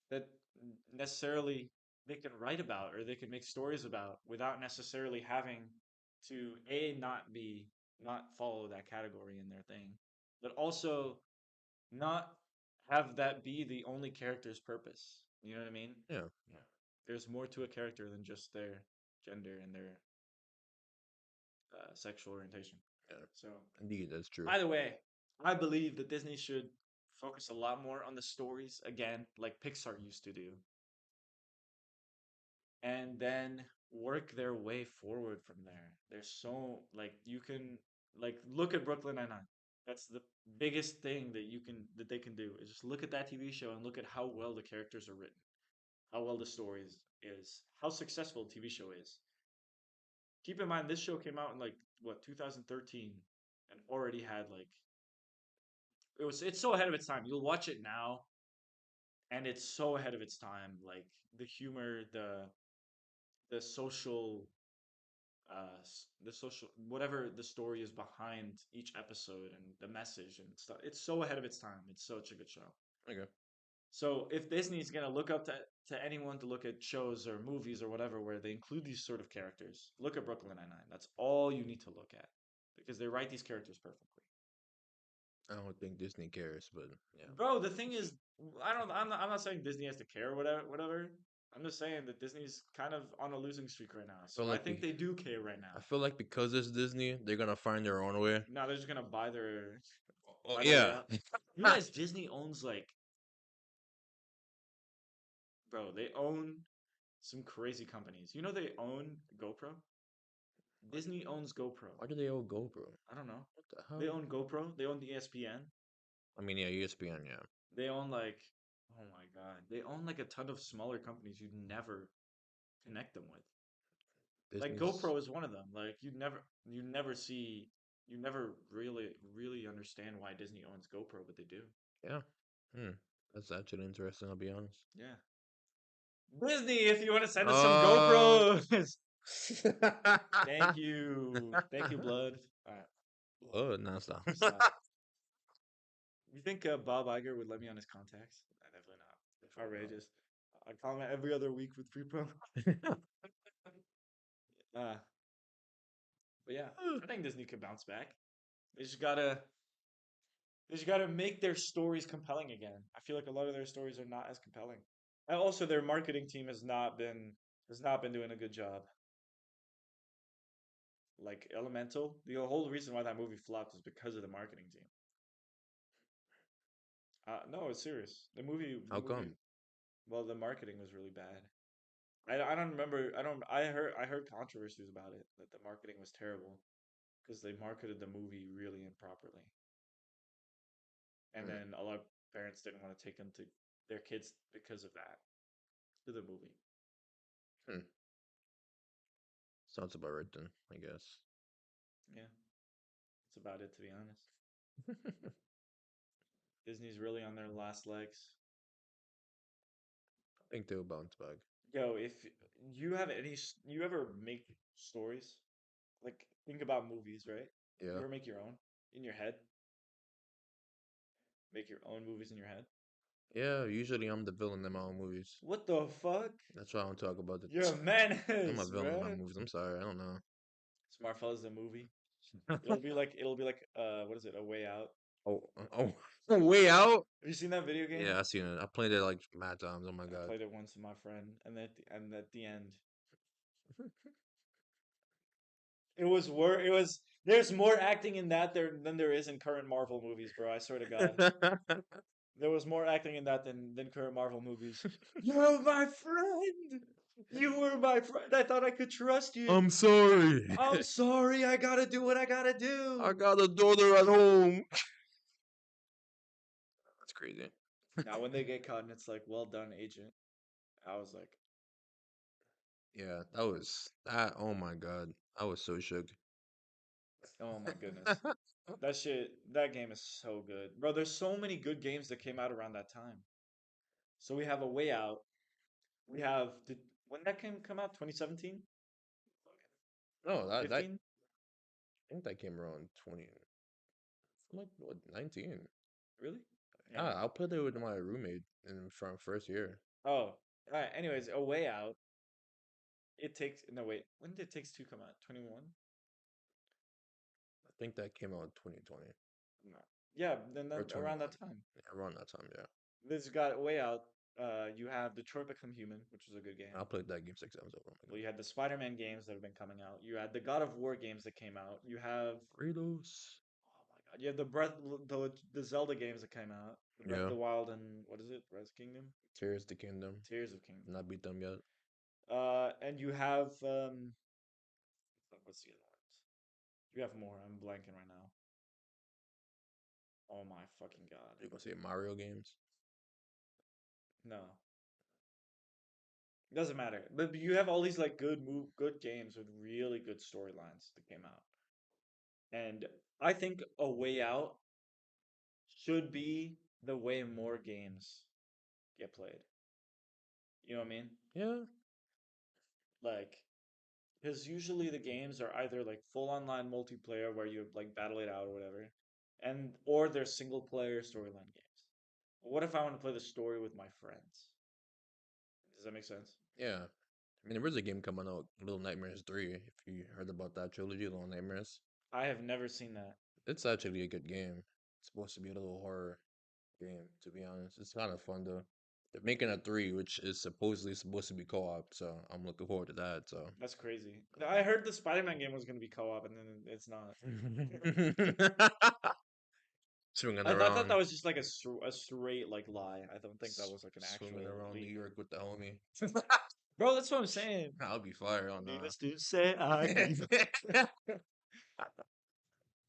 that necessarily they can write about or they can make stories about without necessarily having to not follow that category in their thing, but also not have that be the only character's purpose. You know what I mean? Yeah. Yeah. There's more to a character than just their gender and their sexual orientation. Yeah. So Indeed, that's true. either way, I believe that Disney should focus a lot more on the stories again, like Pixar used to do, and then work their way forward from there. There's so like you can like look at Brooklyn Nine-Nine. That's the biggest thing that they can do is just look at that TV show and look at how well the characters are written, how well the story is, how successful the TV show is. Keep in mind this show came out in like what 2013 and already had like it's so ahead of its time. You'll watch it now and it's so ahead of its time. Like the humor, the social the social whatever the story is behind each episode and the message and stuff. It's so ahead of its time. It's such a good show. Okay. So if Disney's gonna look up to anyone to look at shows or movies or whatever where they include these sort of characters, look at Brooklyn Nine-Nine. That's all you need to look at because they write these characters perfectly. I don't think Disney cares, but yeah. Bro, the thing is, I'm not saying Disney has to care or whatever. I'm just saying that Disney's kind of on a losing streak right now. I So feel I like think they do care right I now. feel like because it's Disney, they're gonna find their own way. Now they're just gonna Oh buy their way yeah. out. You realize Disney owns like, bro, they own some crazy companies. You know they own GoPro? Disney owns GoPro. Why do they all go, bro? I don't know. What the They hell? own GoPro. They own the ESPN. I mean, yeah, ESPN, yeah. They own like, oh my God, they own like a ton of smaller companies you'd never connect them with. Like Disney's. GoPro is one of them. Like you never really understand why Disney owns GoPro, but they do. Yeah. Hmm. That's actually interesting. I'll be honest. Yeah. Disney, if you want to send us some Uh. GoPros. Thank you. Thank you, blood. All right, Oh, no, stop. stop. You think Bob Iger would let me on his contacts? Definitely not. It's outrageous. I call him every other week with free promo. Uh, but yeah, I think Disney could bounce back. They just gotta they just gotta make their stories compelling again. I feel like a lot of their stories are not as compelling. And also their marketing team has not been doing a good job. Like Elemental, the whole reason why that movie flopped was because of the marketing team. No, it's serious. The How movie, come? well, the marketing was really bad. I don't remember. I heard controversies about it that the marketing was terrible because they marketed the movie really improperly, and Hmm. then a lot of parents didn't want to take them to their kids because of that to the movie. Hmm. Sounds about right then, I guess. Yeah, that's about it to be honest. Disney's really on their last legs. I think they'll bounce back. Yo, if you have you ever make stories, like think about movies, right? You Yeah. ever make your own in your head? Make your own movies in your head? Yeah, usually I'm the villain in my own movies. What the fuck? That's why I don't talk about it. You're a I'm a menace, villain in my man. movies. I'm sorry. I don't know. Smart Fellas the movie. It'll be like what is it? A Way Out. Oh, oh, way out? Have you seen that video game? Yeah, I seen it. I played it like mad times. Oh my I god. played it once with my friend, and at the end, it was there's more acting in that there than there is in current Marvel movies, bro. I swear to God. There was more acting in that than current Marvel movies. You're my friend. You were my friend. I thought I could trust you. I'm sorry. I'm sorry. I gotta do what I gotta I do. got a daughter at home. That's crazy. Now, when they get caught and it's like, well done, agent. I was like, Yeah, that was that. Oh my god, I was so shook. oh my goodness. That game is so good. Bro, there's so many good games that came out around that time. So we have A Way Out. We have, when that come out? 2017? No, that 15? I think that came around 20, like what 19. Really? Yeah. Yeah, I played it with my roommate in from first year. Oh, all right. Anyways, A Way Out. No, wait. When did It Takes Two come out? 21? I think that came out in 2020 No. Yeah, then or around 21. that time. Yeah, around that time. Yeah, This got A Way Out. You have Detroit Become Human, which was a good game. I played that game 6 times over. Oh my Well, you had the Spider-Man games that have been coming out. You had the God of War games that came out. You have god, Kratos. oh my God, you have the Zelda games that came out. The Breath of Yeah, the Wild and what is it? Res Kingdom? Tears the Kingdom. Tears of Kingdom. Not beat them yet. And you have what's the other ones? You have more. I'm blanking right now. Oh my fucking God. You gonna say Mario games? No. It doesn't matter. But you have all these like good games with really good storylines that came out. And I think A Way Out should be the way more games get played. You know what I mean? Yeah, Like, because usually the games are either like full online multiplayer where you like battle it out or whatever, and or they're single player storyline games. But what if I want to play the story with my friends? Does that make sense? yeah. I mean, there was a game coming out, Little Nightmares 3. If you heard about that trilogy, Little Nightmares, I have never seen that. it's actually a good game. It's supposed to be a little horror game, to be honest. It's kind of fun though. They're making a 3, which is supposedly supposed to be co-op, so I'm looking forward to that. So That's crazy. I heard the Spider-Man game was going to be co-op, and then it's not. swinging I thought that around, was just like a straight like lie. I don't think that was like an swinging actual around New leak. York with the homie. Bro, that's what I'm saying. I'll be fired on that. Needless to say,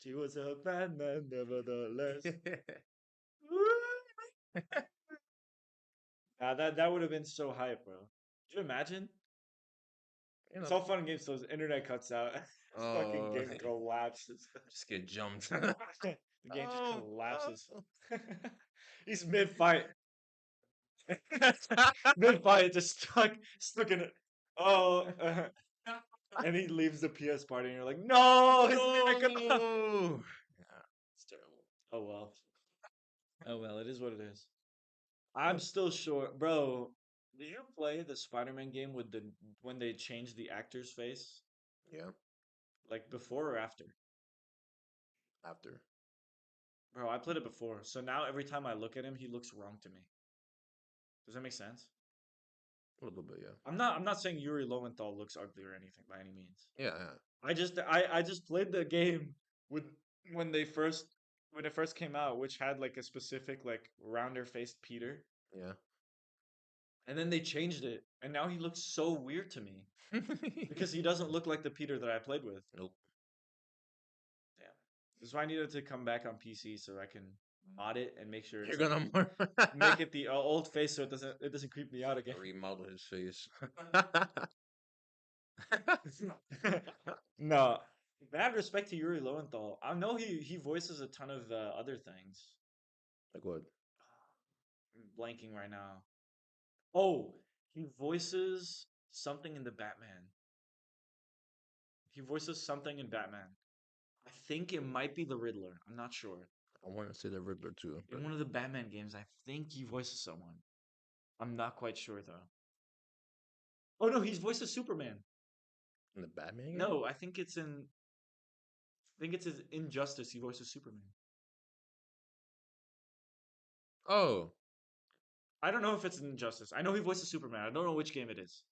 she was a bad man, nevertheless. That would have been so hype, bro. Could you imagine? You It's know. all fun and games. So his internet cuts out. This fucking Oh, game collapses. just get jumped. The game just Oh, collapses. oh. He's mid fight. Mid fight, just stuck in it. Oh, and he leaves the PS party, and you're like, no, his internet cut off. No. Yeah, it's terrible. Oh well. Oh well, it is what it is. I'm still sure, bro. Did you play the Spider-Man game with the when they changed the actor's face, Yeah, like before or after? after Bro, I played it before, so now every time I look at him, he looks wrong to me. Does that make sense? a little bit, yeah. I'm not saying Yuri Lowenthal looks ugly or anything by any means. Yeah, yeah, I just played the game with when they first when it first came out, which had like a specific like rounder faced Peter, yeah. and then they changed it, and now he looks so weird to me because he doesn't look like the Peter that I played with. Nope. Damn. This is why I needed to come back on PC so I can mod it and make sure You're it's like gonna more make it the old face so it doesn't creep me out again. remodel his face. No, bad respect to Yuri Lowenthal. I know he voices a ton of other things. Like what? I'm blanking right now. Oh, he voices something in the Batman. He voices something in Batman. I think it might be the Riddler. I'm not sure. I want to say the Riddler too, but In one of the Batman games, I think he voices someone. I'm not quite sure though. Oh no, he's voices Superman. in the Batman game? No, I think it's his Injustice. He voices Superman. Oh, I don't know if it's an Injustice. I know he voices Superman. I don't know which game it is.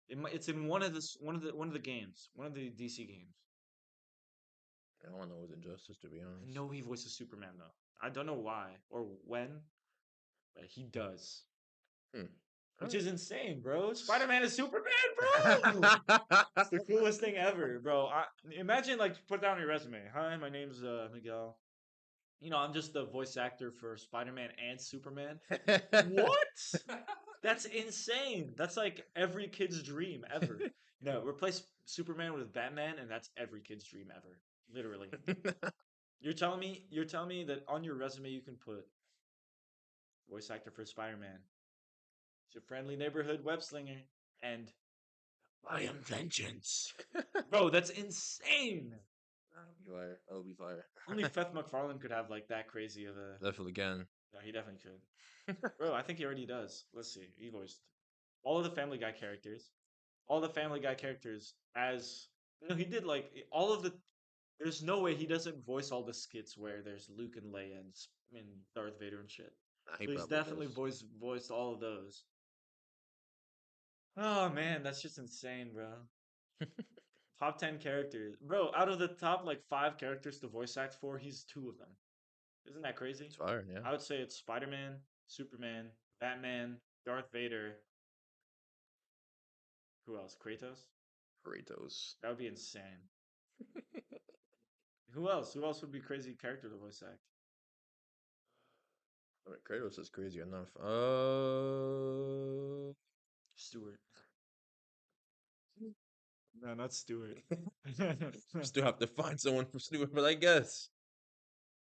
It's in one of the games, one of the DC games. I don't know his Injustice to be I honest. know he voices Superman though. I don't know why or when, but he does, Hmm. which Alright. is insane, bro. Spider-Man is Superman, bro. It's the coolest thing ever, bro. Imagine like put that on your resume. Hi, my name's Miguel. I'm just the voice actor for Spider-Man and Superman. What? That's insane. That's like every kid's dream ever. No, replace Superman with Batman, and that's every kid's dream ever. Literally. You're telling me that on your resume you can put voice actor for Spider-Man. It's your friendly neighborhood web slinger, and I am vengeance. Bro, that's insane. That'll be fire. That'll be fire. Only Seth MacFarlane could have like that crazy of a. Definitely can. No, he definitely could. Bro, I think he already does. Let's see. He voiced all of the Family Guy characters. All the Family Guy characters as he did like all of the. There's no way he doesn't voice all the skits where there's Luke and Leia and Darth Vader and shit. Nah, he So he's probably definitely does. voiced all of those. Oh man, that's just insane, bro. Top 10 characters, bro. Out of the top like 5 characters to voice act for, he's 2 of them. Isn't that crazy? It's fire, yeah. I would say it's Spider-Man, Superman, Batman, Darth Vader. Who else? Kratos? Kratos. That would be insane. Who else? Who else would be crazy character to voice act? I mean, Kratos is crazy enough. Stewart. No, not Stewart. Still have to find someone for Stewart, but I guess.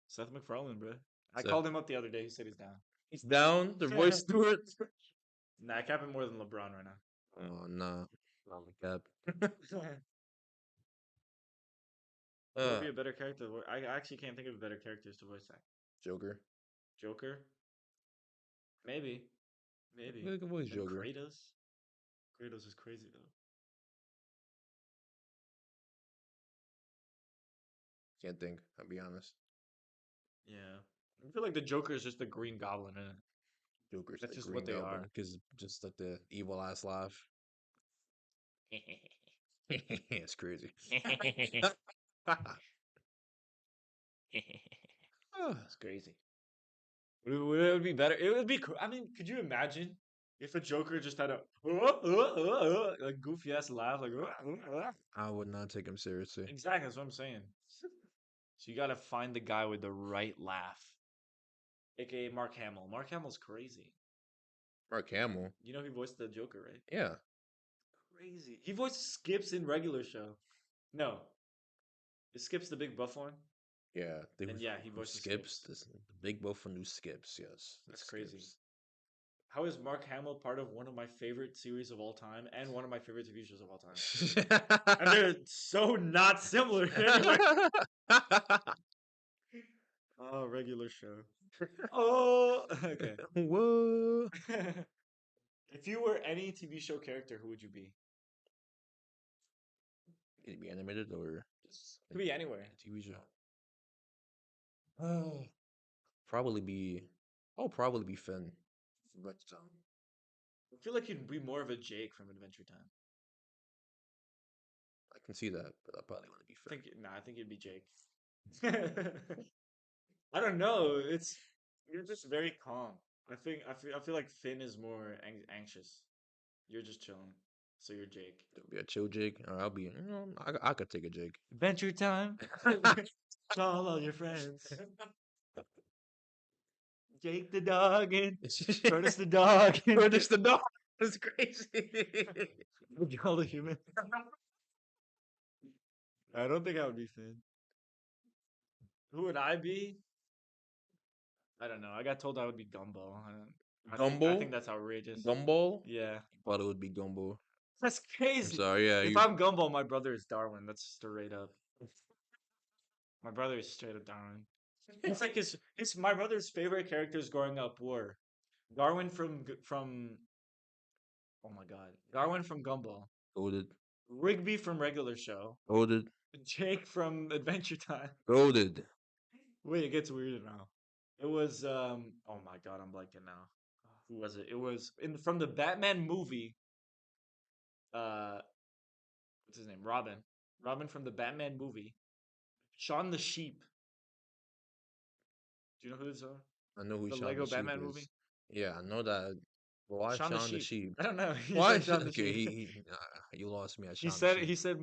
Seth MacFarlane, bro. I So called him up the other day. He said he's down. he's down to voice Stewart. Nah, I cap him more than LeBron right now. Oh nah, not the cap. What would uh, be a better character? I actually can't think of better characters to voice act. Joker. Joker? Maybe. Maybe. Good voice, Then Joker. Kratos? Kratos is crazy though. Can't think. I'll be honest. Yeah. I feel like the Joker is just the Green Goblin, is Joker's That's the just Green what they Goblin are. because just like the evil ass laugh. It's crazy. It's crazy. Would it be better? It would be. I mean, could you imagine if a Joker just had a like goofy ass laugh, like I would not take him seriously. exactly. That's what I'm saying. So you gotta find the guy with the right laugh, aka Mark Hamill. Mark Hamill's crazy. Mark Hamill. You know he voiced the Joker, right? Yeah. Crazy. He voiced Skips in regular show. No, it Skips the big buff one. Yeah, they And yeah, he who voices skips Skips. this the big buff from new skips. Yes, the That's crazy. skips. How is Mark Hamill part of one of my favorite series of all time and one of my favorite TV shows of all time? And they're so not similar anyway. Oh, regular show. Oh, okay. Whoa. If you were any TV show character, who would you be? Can it be animated or just Could be anywhere. a TV show? Oh, probably be. I'll probably be Finn. But I feel like you'd be more of a Jake from Adventure Time. I can see that, but I probably want to be I Finn. think nah, I think you'd be Jake. I don't know. It's you're just very calm. I feel like Finn is more anxious. You're just chilling. So you're Jake. There'll be a chill Jake, or I'll be. I could take a Jake. Adventure time. Call all your friends. Jake the dog and Curtis the dog and Curtis the dog. That's crazy. all the human. I don't think I would be Finn. Who would I be? I don't know. I got told I would be Gumball. I think Gumball, that's outrageous. Gumball. Yeah. You thought it would be Gumball. That's I'm crazy. sorry. Yeah, If you. I'm Gumball, my brother is Darwin. That's straight up. My brother is straight up Darwin. It's like his my brother's favorite characters growing up were Darwin from oh my god. Darwin from Gumball. Goaded, Rigby from regular show. goaded, Jake from Adventure Time. goaded. Wait, it gets weirder now. It was oh my god, I'm blanking now. Who was it? It was in from the Batman movie. Uh what's his name? Robin. Robin from the Batman movie. Shaun the Sheep. Do you know who this is? I know who The Shaun the Lego Sheep Batman movie? is. Yeah, I know that. But why Shaun the Shaun the Sheep. Sheep? I don't know. He Why? said Shaun the Okay, Sheep. you lost me at He Shaun the said Sheep. he said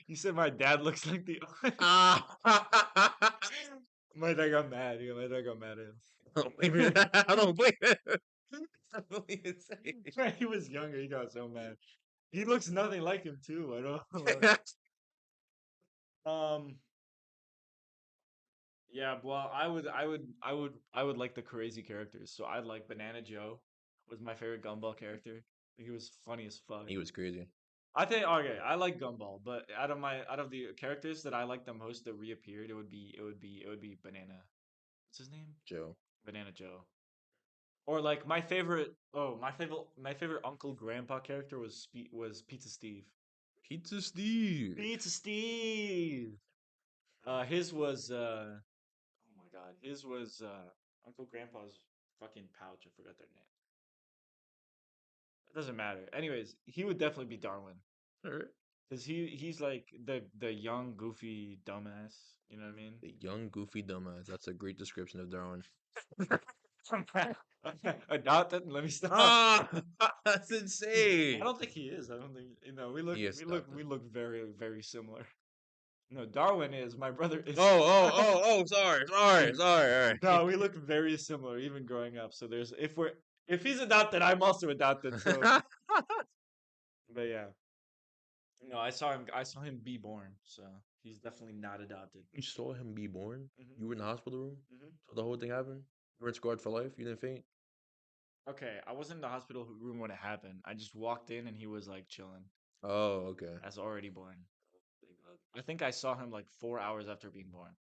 he said my dad looks like the Ah! my dad got mad. Yeah, my dad got mad I don't blame you. I don't blame you. I don't even at him. He was younger. He got so mad. He looks nothing like him too. I don't know. say. Um. Yeah. Well, I would like the crazy characters. So I'd like Banana Joe was my favorite Gumball character. He was funny as fuck. He was crazy. I think okay, I like Gumball, but out of the characters that I like the most that reappeared, it would be Banana. What's his name? Joe. Banana Joe. Or like my favorite Uncle Grandpa character was Pizza Steve. Pizza Steve. Pizza Steve. His was oh my god, his was Uncle Grandpa's fucking pouch. I forgot their name. It doesn't matter. Anyways, he would definitely be Darwin. All right. Cause he's like the young goofy dumbass, you know what I mean? The young, goofy dumbass. That's a great description of Darwin. Adopted. Let me stop. Ah, that's I insane. don't think he is. I don't think we look He is we look adopted. we look very very similar. No, Darwin is. My brother is. Sorry, sorry, sorry. All No, right. we look very similar even growing up. So there's if he's adopted, I'm also adopted. So, but yeah, no, I saw him be born. So he's definitely not adopted. You saw him be born. Hmm. You were in the hospital room. Hmm. So the whole thing happened. You weren't scarred for life. You didn't faint. Okay, I wasn't in the hospital room when it happened. I just walked in and he was like chilling, Oh, okay. as already born. I think I saw him like 4 hours after being born.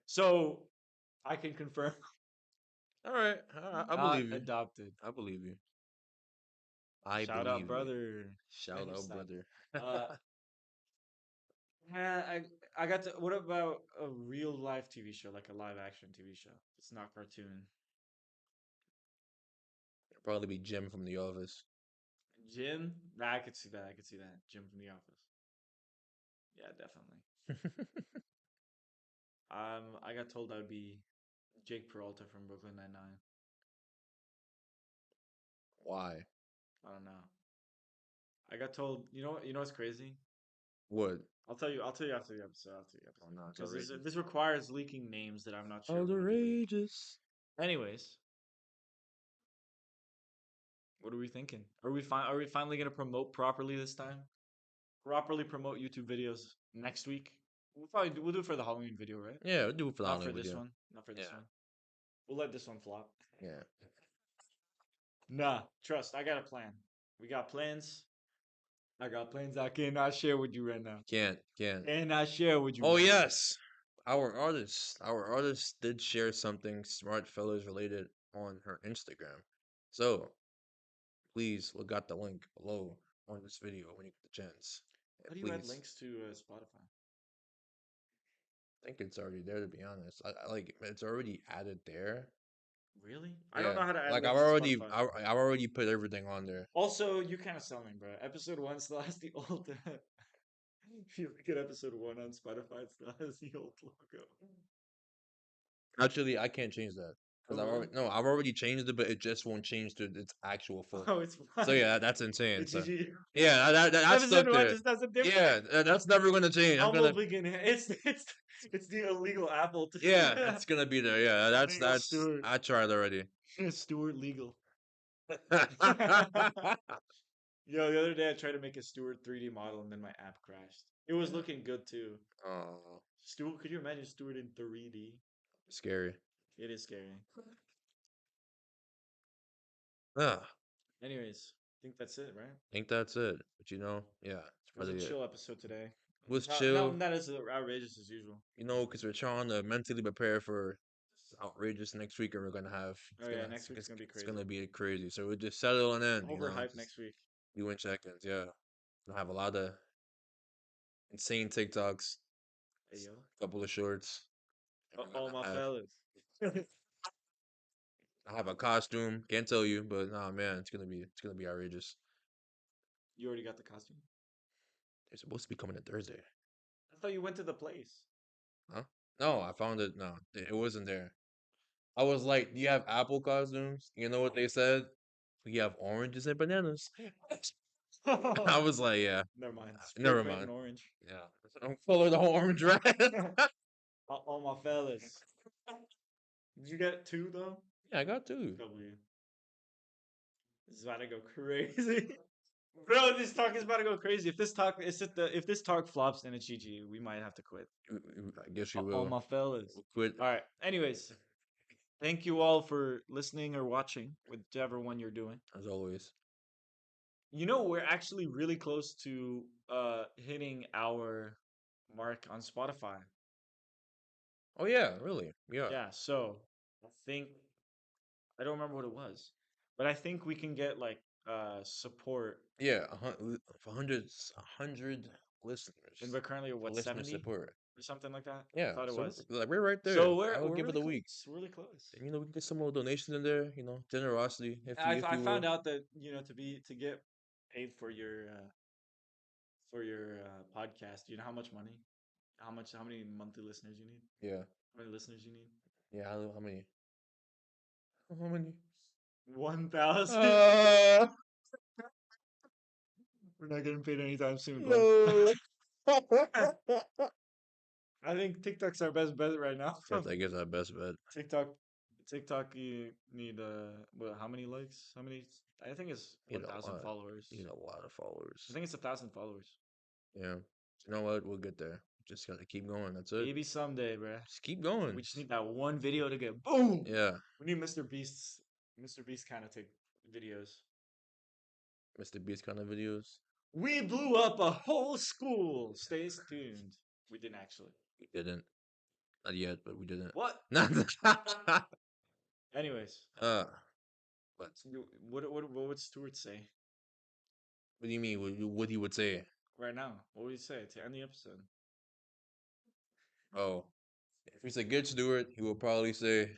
So I can confirm, All right. I not believe you. adopted. I believe you. I Shout out, believe you. brother. Let Shout me out, stop. brother. Uh, yeah, I got to. What about a real life TV show, like a live action TV show? It's not cartoon. Probably be Jim from The Office. Jim? Nah, I could see that. I could see that. Jim from The Office. Yeah, definitely. I got told I would be Jake Peralta from Brooklyn Nine-Nine. Why? I don't know. I got told. You know what's crazy? What? I'll tell you. I'll tell you after the episode. After the Oh episode, no, it's because this outrageous. this requires leaking names that I'm not sure would be leaked. Outrageous. Anyways, What are we thinking? Are we finally gonna promote properly this time? Properly promote YouTube videos next week? We'll do it for the Halloween video, right? Yeah, we'll do it for the Not for Halloween this video. one. Not for this Yeah, one. We'll let this one flop. yeah. Nah, trust. I got a plan. We got plans. I got plans I cannot share with you right now. Can't. Cannot share with you Oh right now. yes, our artist did share something smart fellas related on her Instagram. So please look at the link below on this video when you get the chance. How do you add Please, links to Spotify? I think it's already there to be honest. I like it's already added there. Really? I don't Yeah, know how to add like links to Spotify. I've already put everything on there. Also, you kind of sell me, bro. Episode one still has the old. If you look at episode one on Spotify, it still has the old logo. Actually, I can't change that Oh, because really? I've already changed it, but it just won't change to its actual full Oh, name. it's So fine. yeah, that's insane. It's So GG. yeah, that's Episode stuck one there. just has a different. Yeah, that's never gonna change. I'm Humble gonna beginning. It's the illegal Apple. yeah, it's gonna be there. Yeah, There you go, that's Stewart. I tried already. Stewart legal. Yo, the other day I tried to make a Stewart 3D model and then my app crashed. It was Yeah. looking good too. Oh, Stewart, could you imagine Stewart in 3D? scary. It is scary. Ah, Anyways, I think that's it, right? think that's it. But yeah, it's It was a probably it. chill episode today. It was Not, chill, not as outrageous as usual. because we're trying to mentally prepare for outrageous next week, and we're gonna have Oh yeah, next week's gonna be it's crazy. gonna be crazy. So we're just settling in, Overhyped just next week. doing check-ins. Yeah, we'll have a lot of insane TikToks, Hey yo. a couple of shorts, and we're All gonna my have fellas. I have a costume. Can't tell you, but nah, man, it's gonna be outrageous. You already got the costume? They're supposed to be coming on Thursday. I thought you went to the place. Huh? No, I found it. No, it wasn't there. I was like, "Do you have apple costumes?" You know what they said? We have oranges and bananas. I was like, "Yeah, Never mind. Spray never paint mind." and orange. Yeah, I'm color the whole orange red. All my fellas. Did you get two though? Yeah, I got two. W. This is about to go crazy. Bro, this talk is about to go crazy. If this talk flops, then it's GG. We might have to quit. I guess you All will. my fellas. We'll quit All right. Anyways, thank you all for listening or watching, whichever one you're doing. as always. You know, we're actually really close to hitting our mark on Spotify. Oh yeah, really? Yeah, Yeah, so I think I don't remember what it was, but I think we can get like support, yeah. 100 and listeners we're currently at for what, listener 70 support. or something like that. I Yeah, thought it so was. like we're right there. So I will we're give it really a week. close. We're really close. And, we can get some little donations in there. Generosity, if I you found will. out that to get paid for your podcast, you know how much money, how many monthly listeners you need, Yeah, how many listeners you need. yeah. I don't know how many? How many? 1,000. Uh, We're not getting paid anytime soon, bud. no. I think TikTok's our best bet right now. I guess our best bet. TikTok, TikTok, you need what? How many likes? How many? I think it's You 1,000 followers. a lot of I followers. think it's 1,000 followers. Yeah. You know what? We'll get there. Just gotta keep going. That's it. Maybe someday, bruh. Just keep going. We just need that one video to get boom. Yeah. We need Mr. Beast kind of take videos. Mr. Beast kind of videos. We blew up a whole school. Stay tuned. We didn't actually. We didn't. Not yet, but we didn't. What? Not. Anyways, uh. What? what would Stewart say What do you mean? What he would say? right now? What would he say to end the episode? Oh, if he's a good steward, he will probably say,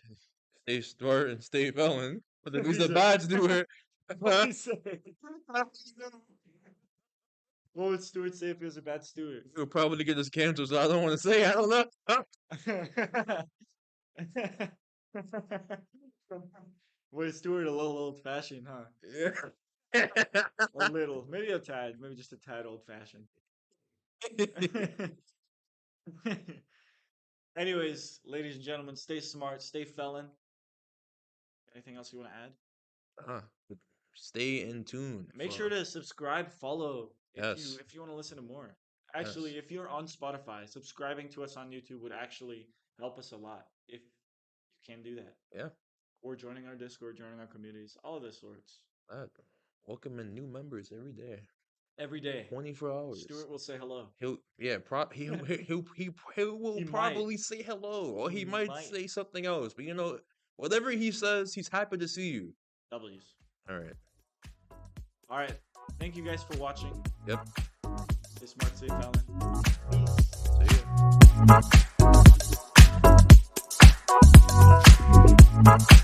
"Stay smart and stay felon." But if What he's he a say? bad steward, What would he say? What would Stewart say if he was a bad Stewart? he'll probably get us canceled. So I don't want to say. I don't know. Boy, Stewart a little old fashioned, huh? Yeah. A little, maybe a tad, maybe just a tad old fashioned. Anyways, ladies and gentlemen, stay smart, stay felon. Anything else you want to add? uh, stay in tune Make sure for to subscribe, follow yes, if you want to listen to more. yes, Actually, if you're on Spotify, subscribing to us on YouTube would actually help us a lot if you can do that. yeah. Or joining our Discord, joining our communities, all of this sorts. That welcoming new members every day, Every day, 24 hours. Stewart will say hello. He'll yeah, he will He might. probably say hello, or he He might might. say something else. But whatever he says, he's happy to see you. W's. All right. All right. Thank you guys for watching. Yep. Stay smart, stay Fallon. Peace. See ya.